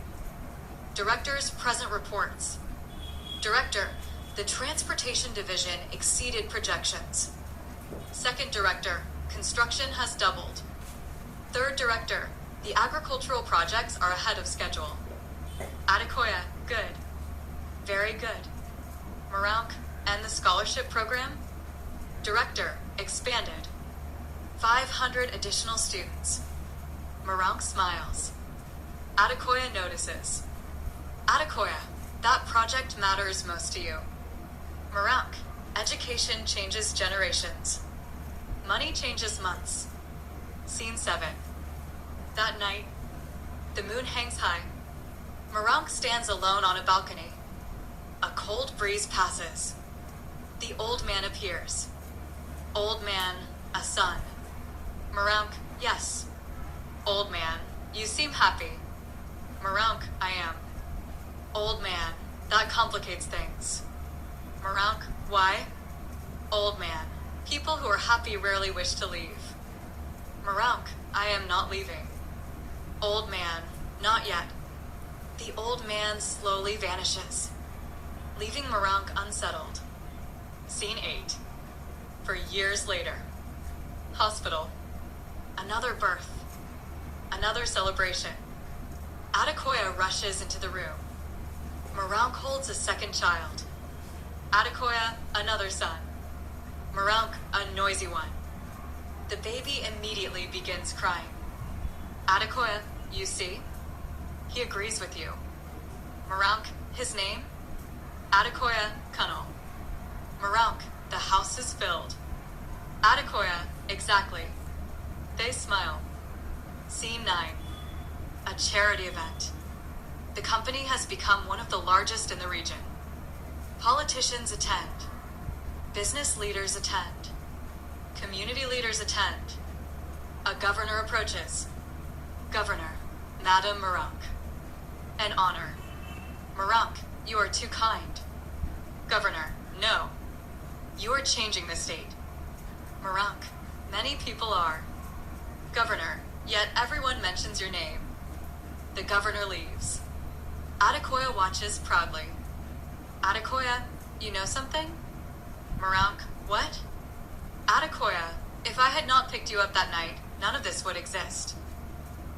Speaker 1: Director's present reports. Director, the transportation division exceeded projections. Second director, construction has doubled. Third director, the agricultural projects are ahead of schedule. AKUDAAYA, good. Very good. Marang, and the scholarship program? Director, expanded. 500 additional students. Marang smiles. AKUDAAYA notices. AKUDAAYA, that project matters most to you. Marang, education changes generations. Money changes months. Scene 7. That night, the moon hangs high. Marang stands alone on a balcony. A cold breeze passes. The old man appears. Old man, a son. Marang, yes. Old man, you seem happy. Marang, I am. Old man, that complicates things. Marang, why? Old man, people who are happy rarely wish to leave. Marang, I am not leaving. Old man, not yet. The old man slowly vanishes, leaving Marang unsettled. Scene 8. For years later. Hospital. Another birth. Another celebration. AKUDAAYA rushes into the room. Marang holds a second child. AKUDAAYA, another son. Marang, a noisy one. The baby immediately begins crying. AKUDAAYA, you see? He agrees with you. Marang, his name? AKUDAAYA, Kunnal. Marank, the house is filled. Adekoya, exactly. They smile. Scene 9. A charity event. The company has become one of the largest in the region. Politicians attend. Business leaders attend. Community leaders attend. A governor approaches. Governor, Madam Marank. An honor. Marank, you are too kind. Governor, no. You are changing the state. Marank, many people are. Governor, yet everyone mentions your name. The governor leaves. Adekoya watches proudly. Adekoya, you know something? Marank, what? Adekoya, if I had not picked you up that night, none of this would exist.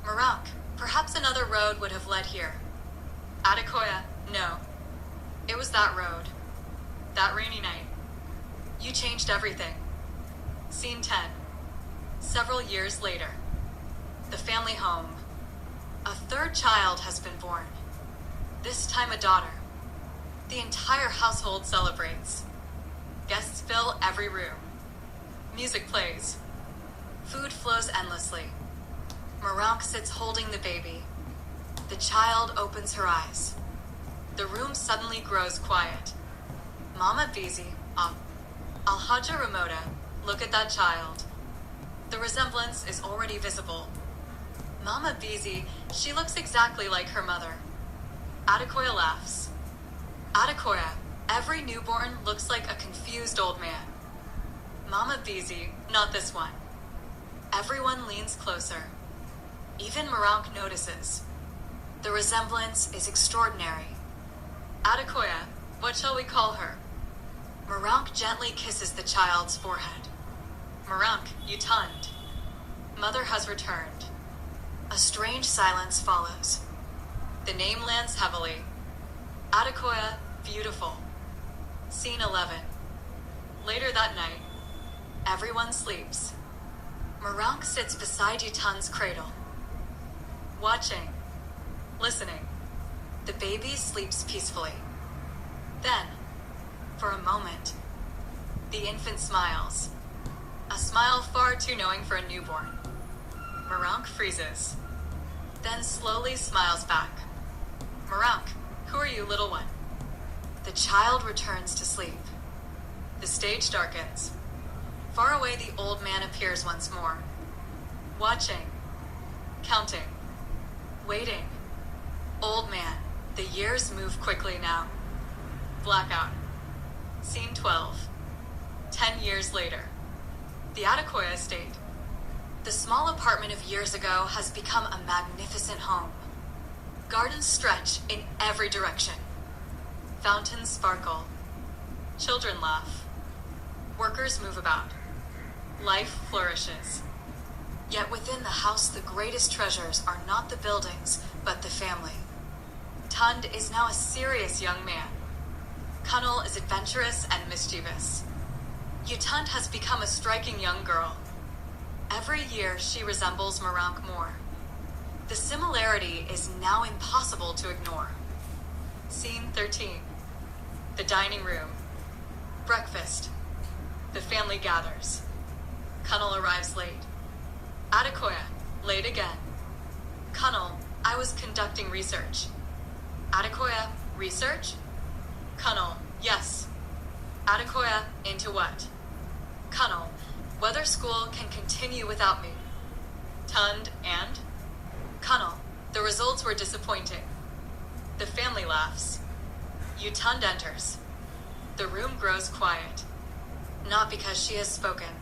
Speaker 1: Marank, perhaps another road would have led here. Adekoya, no. It was that road. That rainy night. You changed everything. Scene 10. Several years later. The family home. A third child has been born. This time a daughter. The entire household celebrates. Guests fill every room. Music plays. Food flows endlessly. Marank sits holding the baby. The child opens her eyes. The room suddenly grows quiet. Mama Bizi, Alhaja Ramoda, look at that child. The resemblance is already visible. Mama Bizi, she looks exactly like her mother. Adekoya laughs. Adekoya, every newborn looks like a confused old man. Mama Bizi, not this one. Everyone leans closer. Even Marank notices. The resemblance is extraordinary. Adekoya, what shall we call her? Marank gently kisses the child's forehead. Marank, you tunned. Mother has returned. A strange silence follows. The name lands heavily. Adekoya, beautiful. Scene 11. Later that night, everyone sleeps. Marank sits beside Yutun's cradle. Watching. Listening. The baby sleeps peacefully. Then, for a moment, the infant smiles. A smile far too knowing for a newborn. Marank freezes. Then slowly smiles back. Marank, who are you, little one? The child returns to sleep. The stage darkens. Far away the old man appears once more. Watching. Counting. Waiting. Old man, the years move quickly now. Blackout. Scene 12. 10 years later. The Adekoya estate. The small apartment of years ago has become a magnificent home. Gardens stretch in every direction. Fountains sparkle. Children laugh. Workers move about. Life flourishes. Yet within the house, the greatest treasures are not the buildings, but the family. Tund is now a serious young man. Kunal is adventurous and mischievous. Yutund has become a striking young girl. Every year, she resembles Marank more. The similarity is now impossible to ignore. Scene 13. The dining room. Breakfast. The family gathers. Kunal arrives late. Adekoya, late again. Kunal, I was conducting research. Adekoya, research? Kunal, yes. Adekoya, into what? Kunal, whether school can continue without me. Tund and? Kunal, the results were disappointing. The family laughs. Yutund enters. The room grows quiet. Not because she has spoken,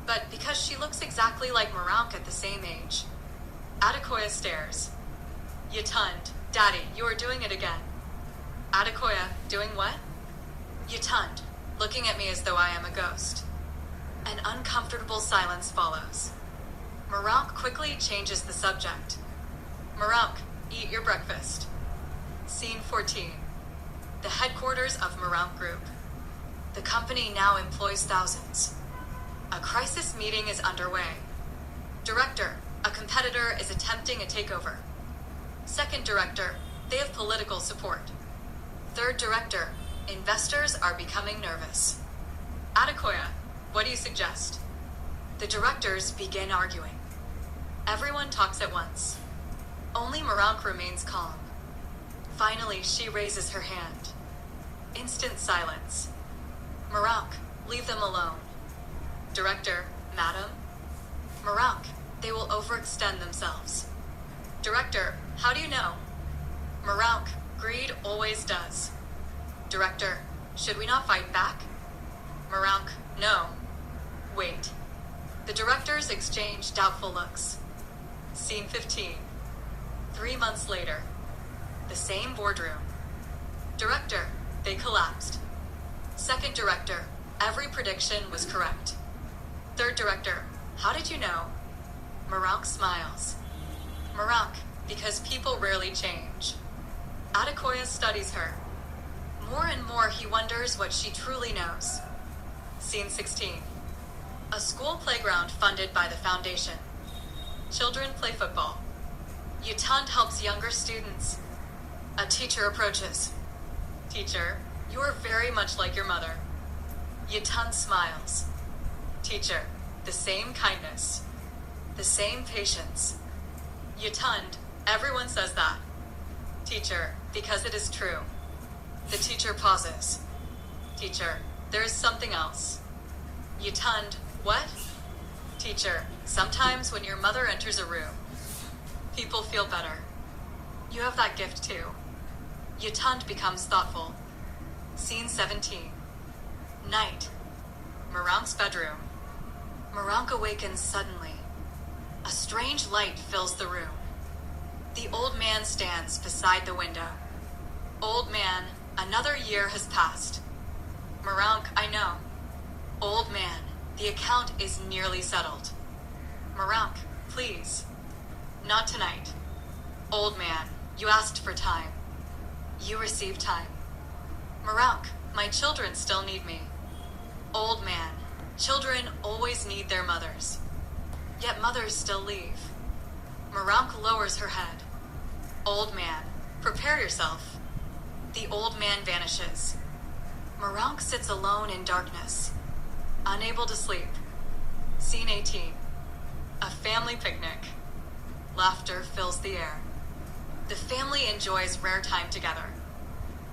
Speaker 1: but because she looks exactly like Marank at the same age. Adekoya stares. Yutund, Daddy, you are doing it again. Adekoya, doing what? Yutund, looking at me as though I am a ghost. An uncomfortable silence follows. Marank quickly changes the subject. Marank, eat your breakfast. Scene 14. The headquarters of Marank Group. The company now employs thousands. A crisis meeting is underway. Director, a competitor is attempting a takeover. Second director, they have political support. Third director, Investors are becoming nervous. AKUDAAYA, what do you suggest? The directors begin arguing. Everyone talks at once. Only Marank remains calm. Finally, she raises her hand. Instant silence. Marank, leave them alone. Director, Madam? Marank, they will overextend themselves. Director, how do you know? Marank, greed always does. Director, should we not fight back? Marank, no. Wait. The directors exchange doubtful looks. Scene 15. 3 months later. The same boardroom. Director, they collapsed. Second director, every prediction was correct. Third director, how did you know? Marank smiles. Marank, because people rarely change. AKUDAAYA studies her. More and more he wonders what she truly knows. Scene 16. A school playground funded by the foundation. Children play football. Yutund helps younger students. A teacher approaches. Teacher, you are very much like your mother. Yutund smiles. Teacher, the same kindness. The same patience. Yutund, everyone says that. Teacher, because it is true. The teacher pauses. Teacher, there is something else. Yutund, what? Teacher, sometimes when your mother enters a room, people feel better. You have that gift too. Yutund becomes thoughtful. Scene 17. Night. Marank's bedroom. Marank awakens suddenly. A strange light fills the room. The old man stands beside the window. Old man, another year has passed. Marank, I know. Old man, the account is nearly settled. Marank, please. Not tonight. Old man, you asked for time. You received time. Marank, my children still need me. Old man, children always need their mothers. Yet mothers still leave. Marank lowers her head. Old man, prepare yourself. The old man vanishes. Marank sits alone in darkness, unable to sleep. Scene 18. A family picnic. Laughter fills the air. The family enjoys rare time together.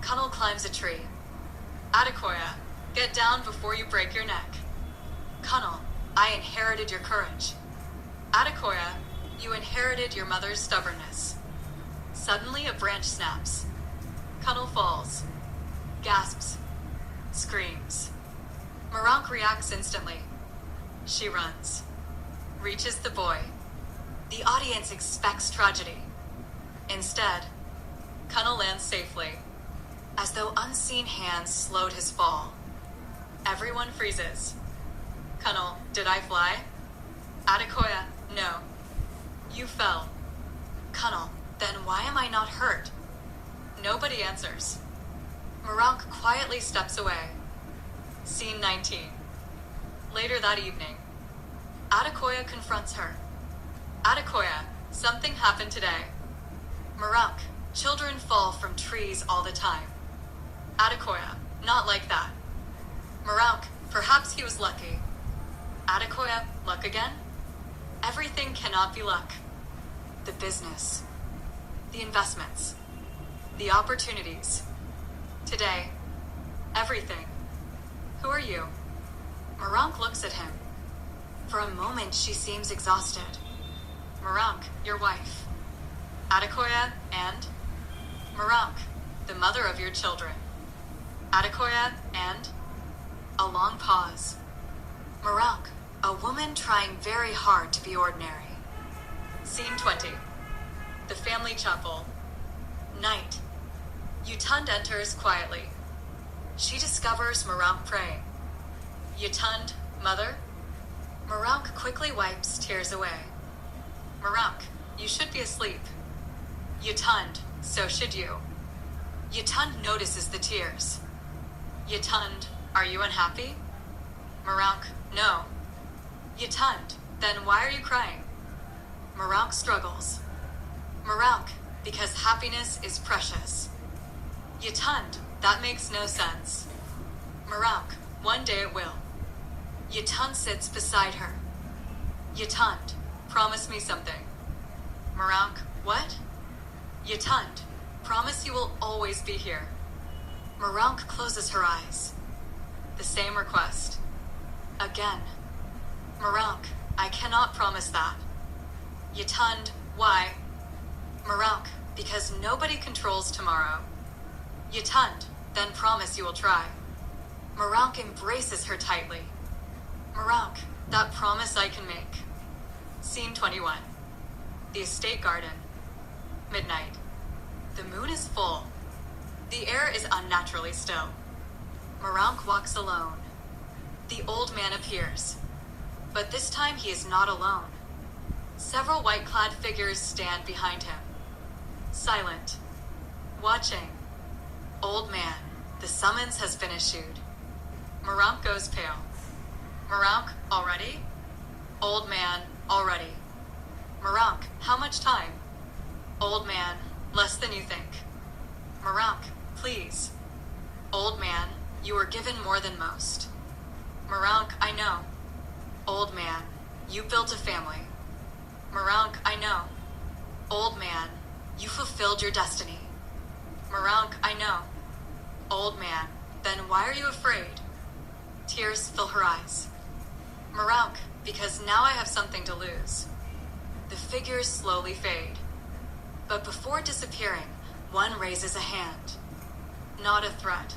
Speaker 1: Kunnel climbs a tree. AKUDAAYA, get down before you break your neck. Kunnel, I inherited your courage. AKUDAAYA, you inherited your mother's stubbornness. Suddenly a branch snaps. Kunnel falls. Gasps. Screams. Marank reacts instantly. She runs. Reaches the boy. The audience expects tragedy. Instead, Kunnel lands safely, as though unseen hands slowed his fall. Everyone freezes. Kunnel, did I fly? AKUDAAYA, no. You fell. Kunnel, then why am I not hurt? Nobody answers. Marank quietly steps away. Scene 19. Later that evening, AKUDAAYA confronts her. AKUDAAYA, something happened today. Marank, children fall from trees all the time. AKUDAAYA, not like that. Marank, perhaps he was lucky. AKUDAAYA, luck again? Everything cannot be luck. The business. The investments. The opportunities. Today. Everything. Who are you? Marank looks at him. For a moment, she seems exhausted. Marank, your wife. AKUDAAYA, and? Marank, the mother of your children. AKUDAAYA, and? A long pause. Marank, a woman trying very hard to be ordinary. Scene 20. The family chapel. Night. Yutund enters quietly. She discovers Marank praying. Yutund, mother? Marank quickly wipes tears away. Marank, you should be asleep. Yutund, so should you. Yutund notices the tears. Yutund, are you unhappy? Marank, no. Yutund, then why are you crying? Marank struggles. Marank, because happiness is precious. Yutund, That makes no sense. Marank, one day it will. Yatun sits beside her. Yatund, promise me something. Marank, what? Yatund, promise you will always be here. Marank closes her eyes. The same request. Again. Marank, I cannot promise that. Yatund, why? Marank, because nobody controls tomorrow. Yatund, then promise you will try. Marank embraces her tightly. Marank, that promise I can make. Scene 21. The estate garden. Midnight. The moon is full. The air is unnaturally still. Marank walks alone. The old man appears. But this time he is not alone. Several white-clad figures stand behind him. Silent. Watching. Old man, the summons has been issued. Marank goes pale. Marank, already? Old man, already. Marank, how much time? Old man, less than you think. Marank, please. Old man, you were given more than most. Marank, I know. Old man, you built a family. Marank, I know. Old man, you fulfilled your destiny. Marank, I know. Old man, then why are you afraid? Tears fill her eyes. Marank, because now I have something to lose. The figures slowly fade. But before disappearing, one raises a hand. Not a threat.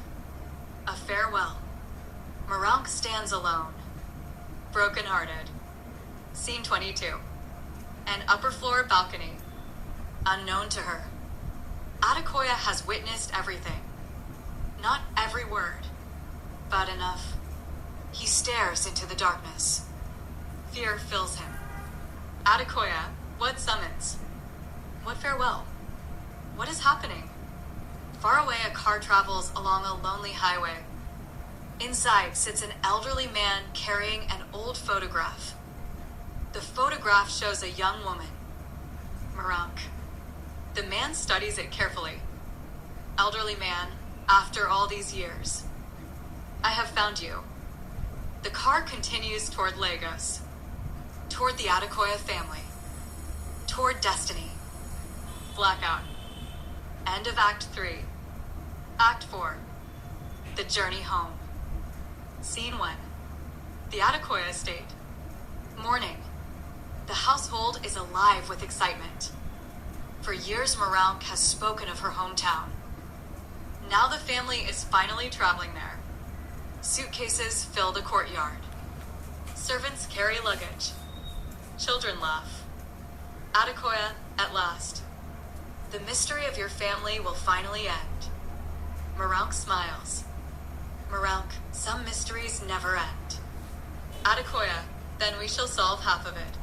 Speaker 1: A farewell. Marank stands alone. Broken-hearted. Scene 22. An upper floor balcony. Unknown to her. AKUDAAYA has witnessed everything. Not every word, but enough. He stares into the darkness. Fear fills him. AKUDAAYA, what summons? What farewell? What is happening? Far away, a car travels along a lonely highway. Inside sits an elderly man carrying an old photograph. The photograph shows a young woman. Marank. The man studies it carefully. Elderly man, after all these years. I have found you. The car continues toward Lagos. Toward the AKUDAAYA family. Toward destiny. Blackout. End of Act 3. Act 4. The journey home. Scene 1. The AKUDAAYA estate. Morning. The household is alive with excitement. For years, Marank has spoken of her hometown. Now the family is finally traveling there. Suitcases fill the courtyard. Servants carry luggage. Children laugh. AKUDAAYA, at last. The mystery of your family will finally end. Marank smiles. Marank, some mysteries never end. AKUDAAYA, then we shall solve half of it.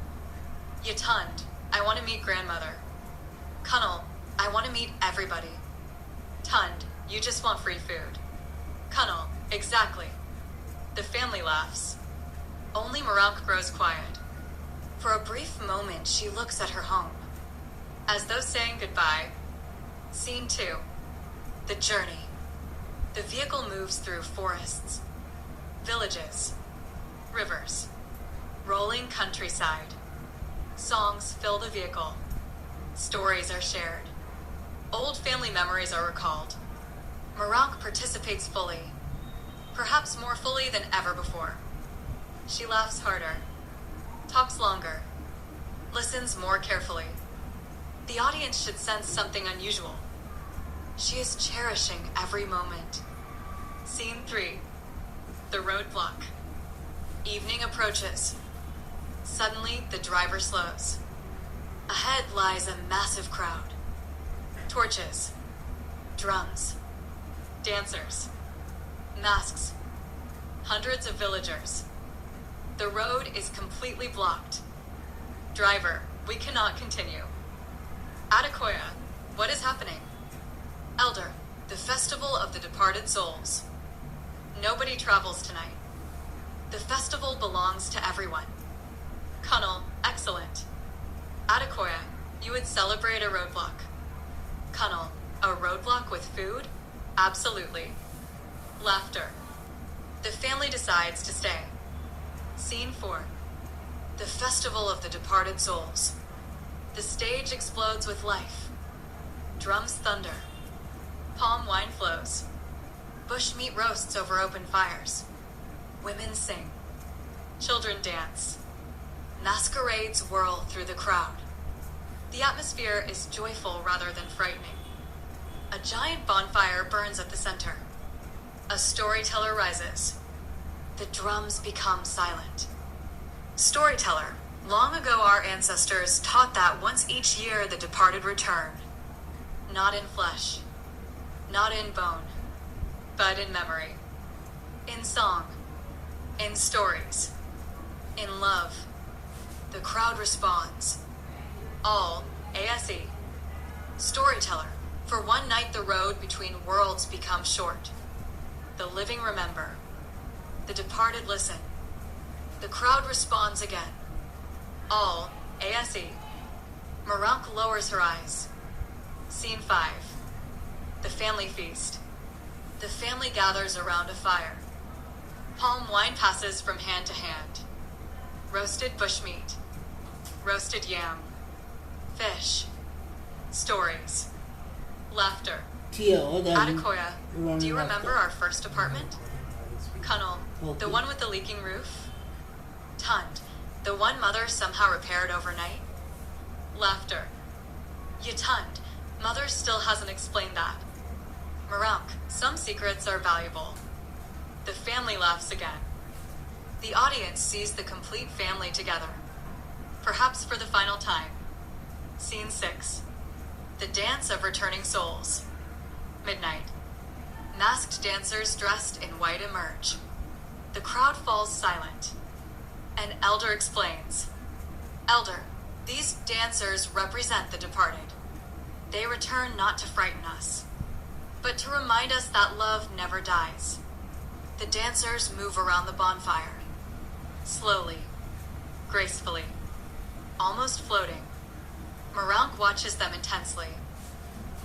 Speaker 1: Yatund, I want to meet grandmother. Kunal, I want to meet everybody. Tund, you just want free food. Kunal, exactly. The family laughs. Only Marank grows quiet. For a brief moment, she looks at her home. As though saying goodbye. Scene 2. The journey. The vehicle moves through forests, villages, rivers, rolling countryside. Songs fill the vehicle. Stories are shared. Old family memories are recalled. Marank participates fully, perhaps more fully than ever before. She laughs harder, talks longer, listens more carefully. The audience should sense something unusual. She is cherishing every moment. Scene 3. The roadblock. Evening approaches. Suddenly, the driver slows. Ahead lies a massive crowd. Torches. Drums. Dancers. Masks. Hundreds of villagers. The road is completely blocked. Driver, we cannot continue. AKUDAAYA, what is happening? Elder, the festival of the departed souls. Nobody travels tonight. The festival belongs to everyone. Kunal, excellent. AKUDAAYA, you would celebrate a roadblock. Kunal, a roadblock with food? Absolutely. Laughter. The family decides to stay. Scene 4. The Festival of the Departed Souls. The stage explodes with life. Drums thunder. Palm wine flows. Bush meat roasts over open fires. Women sing. Children dance. Masquerades whirl through the crowd. The atmosphere is joyful rather than frightening. A giant bonfire burns at the center. A storyteller rises. The drums become silent. Storyteller. Long ago our ancestors taught that once each year the departed return. Not in flesh. Not in bone. But in memory. In song. In stories. In love. The crowd responds. All, ASE. Storyteller. For one night the road between worlds becomes short. The living remember. The departed listen. The crowd responds again. All, ASE. Marank lowers her eyes. Scene 5. The family feast. The family gathers around a fire. Palm wine passes from hand to hand. Roasted bushmeat. Roasted yam. Fish. Stories. Laughter. Adekoya, do you remember our first apartment? Kunnel, the one with the leaking roof? Tund, the one mother somehow repaired overnight? Laughter. Yatund, mother still hasn't explained that. Marank, some secrets are valuable. The family laughs again. The audience sees the complete family together. Perhaps for the final time. Scene 6. The Dance of Returning Souls. Midnight. Masked dancers dressed in white emerge. The crowd falls silent. An elder explains. Elder, these dancers represent the departed. They return not to frighten us, but to remind us that love never dies. The dancers move around the bonfire. Slowly. Gracefully. Almost floating. Marank watches them intensely.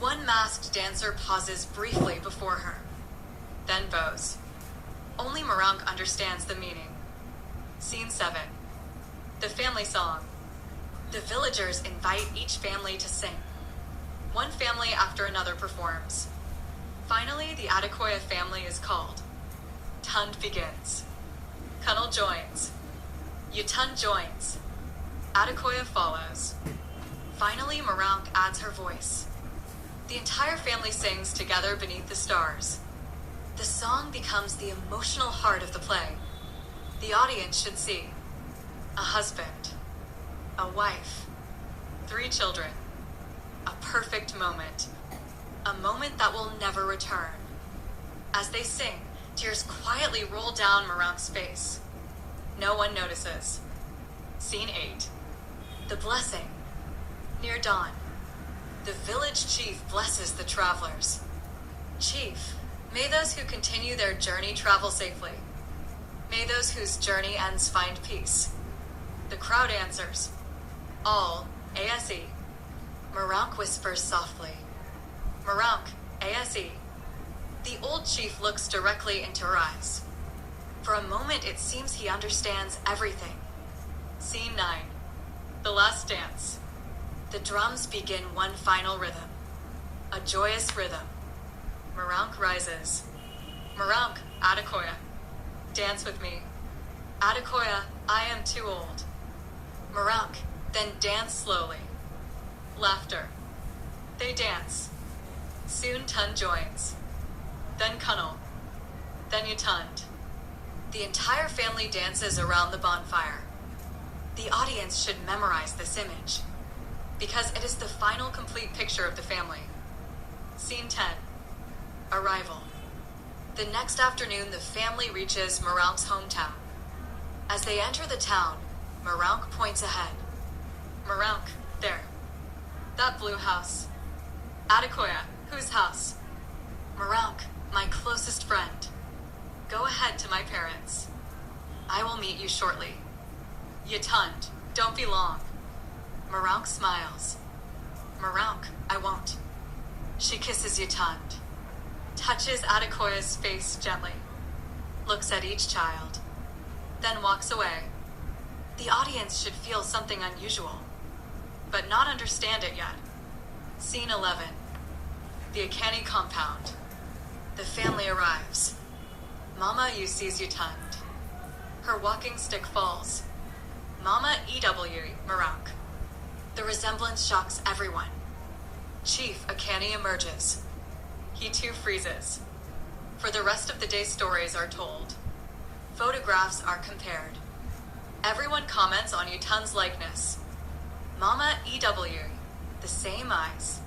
Speaker 1: One masked dancer pauses briefly before her, then bows. Only Marank understands the meaning. Scene 7. The family song. The villagers invite each family to sing. One family after another performs. Finally, the Adekoya family is called. Tund begins. Kunnel joins. Yatund joins. Adekoya follows. Finally, Marank adds her voice. The entire family sings together beneath the stars. The song becomes the emotional heart of the play. The audience should see a husband, a wife, 3 children, a perfect moment, a moment that will never return. As they sing, tears quietly roll down Marank's face. No one notices. Scene 8. The blessing. Near dawn, the village chief blesses the travelers. Chief, may those who continue their journey travel safely. May those whose journey ends find peace. The crowd answers. All, ASE. Marank whispers softly. Marank, ASE. The old chief looks directly into her eyes. For a moment it seems he understands everything. Scene 9. The last dance. The drums begin one final rhythm. A joyous rhythm. Marank rises. Marank, Adekoya. Dance with me. Adekoya, I am too old. Marank, then dance slowly. Laughter. They dance. Soon Tund joins. Then Kunnel. Then Yatund. The entire family dances around the bonfire. The audience should memorize this image, because it is the final complete picture of the family. Scene 10. Arrival. The next afternoon, the family reaches Marank's hometown. As they enter the town, Marank points ahead. Marank, there. That blue house. Adekoya, whose house? Marank, my closest friend. Go ahead to my parents. I will meet you shortly. Yatund, don't be long. Marank smiles. Marank, I won't. She kisses Yatund. touches Adekoya's face gently, looks at each child, then walks away. The audience should feel something unusual, but not understand it yet. Scene 11. The Akani compound. The family arrives. Mama sees Yutund. Her walking stick falls. Mama EW Marank. The resemblance shocks everyone. Chief Akani emerges. He too freezes. For the rest of the day, stories are told. Photographs are compared. Everyone comments on Yutund's likeness. Mama EW, the same eyes,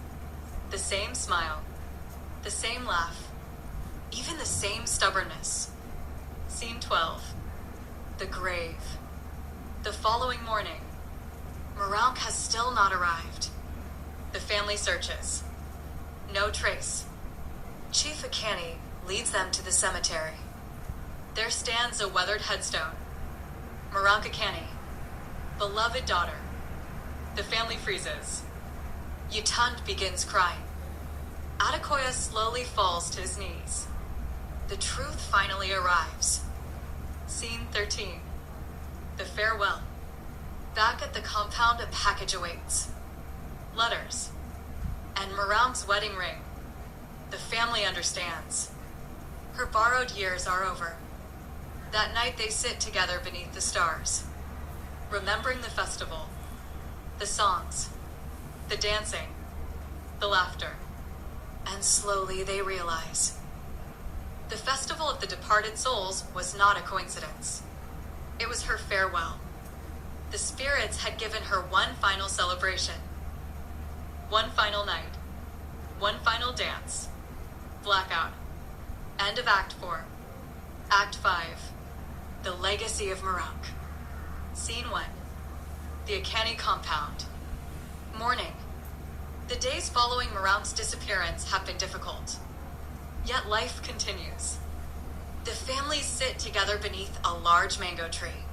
Speaker 1: the same smile, the same laugh, even the same stubbornness. Scene 12. The grave. The following morning, Marank has still not arrived. The family searches. No trace. Chief Akani leads them to the cemetery. There stands a weathered headstone. Marank Akani, beloved daughter. The family freezes. Yutund begins crying. Adekoya slowly falls to his knees. The truth finally arrives. Scene 13. The farewell. Back at the compound, a package awaits. Letters. And Marank's wedding ring. The family understands. Her borrowed years are over. That night they sit together beneath the stars, remembering the festival, the songs, the dancing, the laughter. And slowly they realize the festival of the departed souls was not a coincidence. It was her farewell. The spirits had given her one final celebration, one final night, one final dance. Blackout. End of Act 4. Act 5. The Legacy of Marank. Scene 1. The Akani compound. Morning. The days following Marank's disappearance have been difficult. Yet life continues. The families sit together beneath a large mango tree.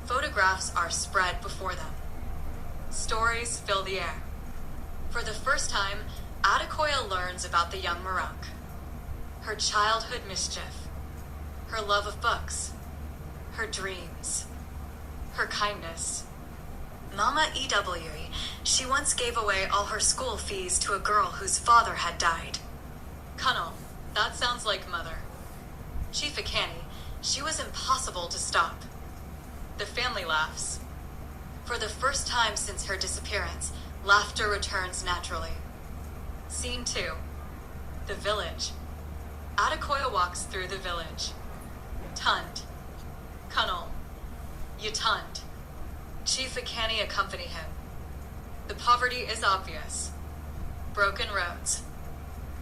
Speaker 1: Photographs are spread before them. Stories fill the air. For the first time, Adekoya learns about the young Marank. Her childhood mischief. Her love of books. Her dreams. Her kindness. Mama EW, she once gave away all her school fees to a girl whose father had died. Kunnel, that sounds like mother. Chief Akani, she was impossible to stop. The family laughs. For the first time since her disappearance, laughter returns naturally. Scene 2. The village. Adekoya walks through the village. Tund. Kunnel. Yutund. Chief Akani accompany him. The poverty is obvious. Broken roads.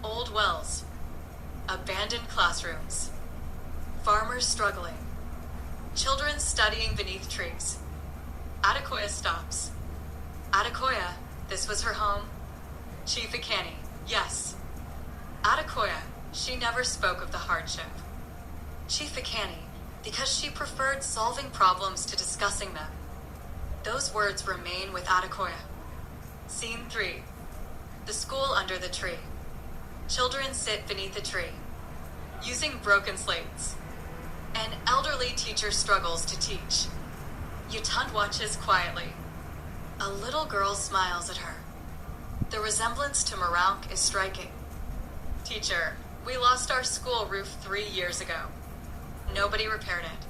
Speaker 1: Old wells. Abandoned classrooms. Farmers struggling. Children studying beneath trees. Adekoya stops. Adekoya, this was her home? Chief Akani, yes. Adekoya, she never spoke of the hardship. Chief Akani, because she preferred solving problems to discussing them. Those words remain with Adekoya. Scene 3. The school under the tree. Children sit beneath a tree, using broken slates. An elderly teacher struggles to teach. Yutund watches quietly. A little girl smiles at her. The resemblance to Marank is striking. Teacher, we lost our school roof 3 years ago. Nobody repaired it.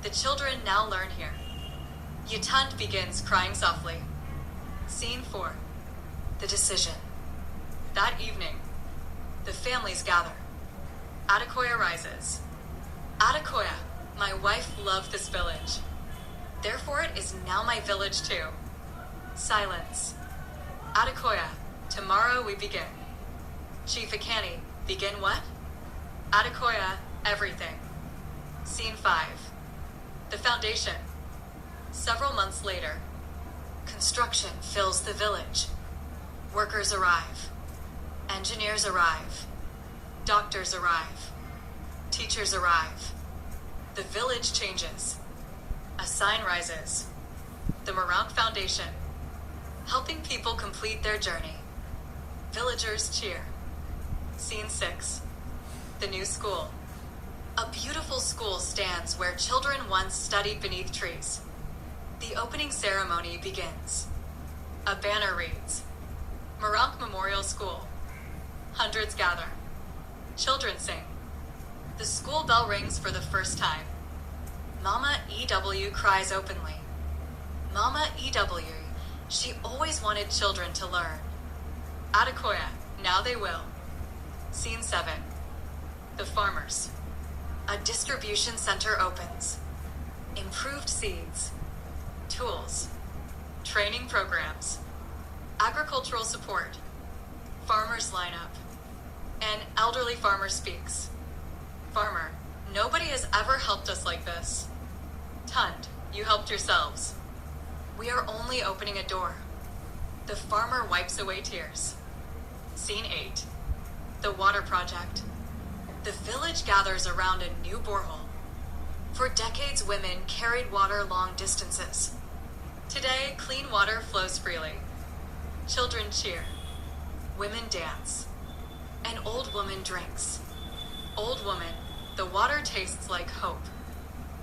Speaker 1: The children now learn here. Yutund begins crying softly. Scene 4. The decision. That evening, the families gather. Adekoya rises. Adekoya, my wife loved this village. Therefore it is now my village too. Silence. Adekoya, tomorrow we begin. Chief Akani, begin what? Adekoya, everything. Scene 5. The foundation. Several months later, construction fills the village. Workers arrive. Engineers arrive. Doctors arrive. Teachers arrive. The village changes. A sign rises. The Marank Foundation. Helping people complete their journey. Villagers cheer. Scene 6. The new school. A beautiful school stands where children once studied beneath trees. The opening ceremony begins. A banner reads, Moronk Memorial School. Hundreds gather. Children sing. The school bell rings for the first time. Mama E.W. cries openly. Mama E.W., she always wanted children to learn. AKUDAAYA, now they will. Scene 7. The farmers. A distribution center opens. Improved seeds, tools, training programs, agricultural support. Farmers line up. An elderly farmer speaks. Farmer, nobody has ever helped us like this. Tund, you helped yourselves. We are only opening a door. The farmer wipes away tears. Scene 8. The water project. The village gathers around a new borehole. For decades, women carried water long distances. Today, clean water flows freely. Children cheer. Women dance. An old woman drinks. Old woman, the water tastes like hope.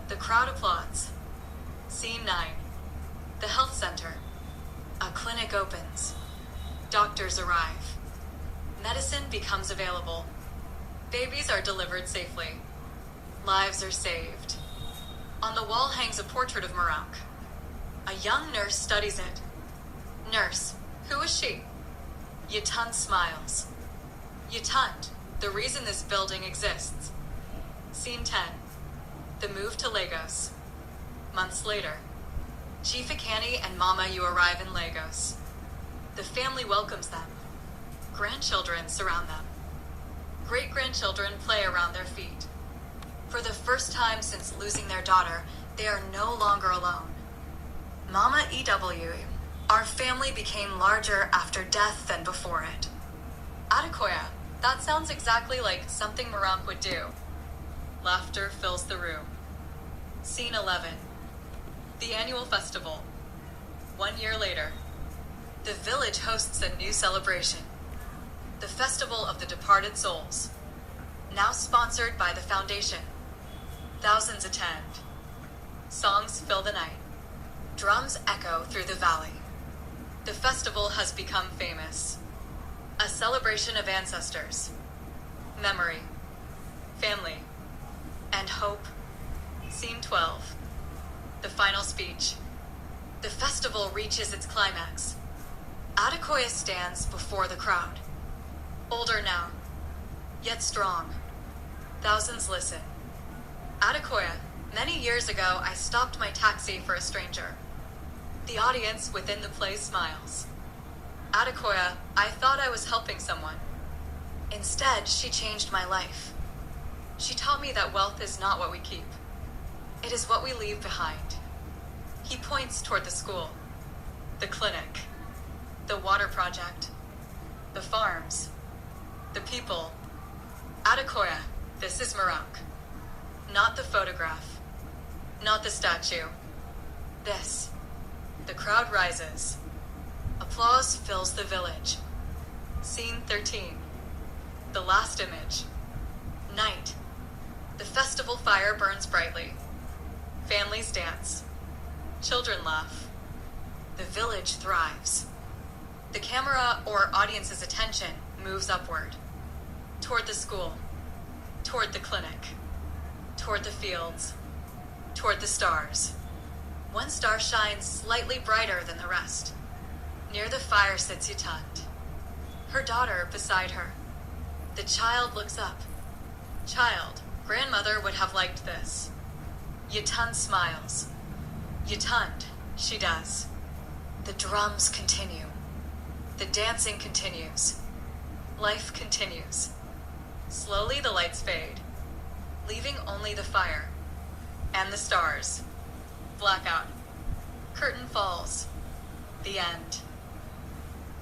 Speaker 1: The crowd applauds. Scene 9. The health center. A clinic opens. Doctors arrive. Medicine becomes available. Babies are delivered safely. Lives are saved. On the wall hangs a portrait of Moronk. A young nurse studies it. Nurse, who is she? Yatund smiles. Yatund, the reason this building exists. Scene 10. The move to Lagos. Months later. Chief Akani and Mama you arrive in Lagos. The family welcomes them. Grandchildren surround them. Great-grandchildren play around their feet. For the first time since losing their daughter, they are no longer alone. Mama E.W., our family became larger after death than before it. AKUDAAYA, that sounds exactly like something Moronk would do. Laughter fills the room. Scene 11. The annual festival. 1 year later. The village hosts a new celebration. The Festival of the Departed Souls. Now sponsored by the Foundation. Thousands attend. Songs fill the night. Drums echo through the valley. The festival has become famous. A celebration of ancestors, memory, family, and hope. Scene 12. The final speech. The festival reaches its climax. AKUDAAYA stands before the crowd. Older now, yet strong. Thousands listen. AKUDAAYA, many years ago I stopped my taxi for a stranger. The audience within the place smiles. AKUDAAYA, I thought I was helping someone. Instead, she changed my life. She taught me that wealth is not what we keep. It is what we leave behind. He points toward the school, the clinic, the water project, the farms, the people. AKUDAAYA, this is Moronk. Not the photograph, not the statue. This. The crowd rises. Applause fills the village. Scene 13. The last image. Night. The festival fire burns brightly. Families dance. Children laugh. The village thrives. The camera or audience's attention moves upward. Toward the school. Toward the clinic. Toward the fields. Toward the stars. One star shines slightly brighter than the rest. Near the fire sits Yatund. Her daughter beside her. The child looks up. Child, grandmother would have liked this. Yatund smiles. Yatund, she does. The drums continue. The dancing continues. Life continues. Slowly the lights fade, leaving only the fire and the stars. Blackout. Curtain falls. The end.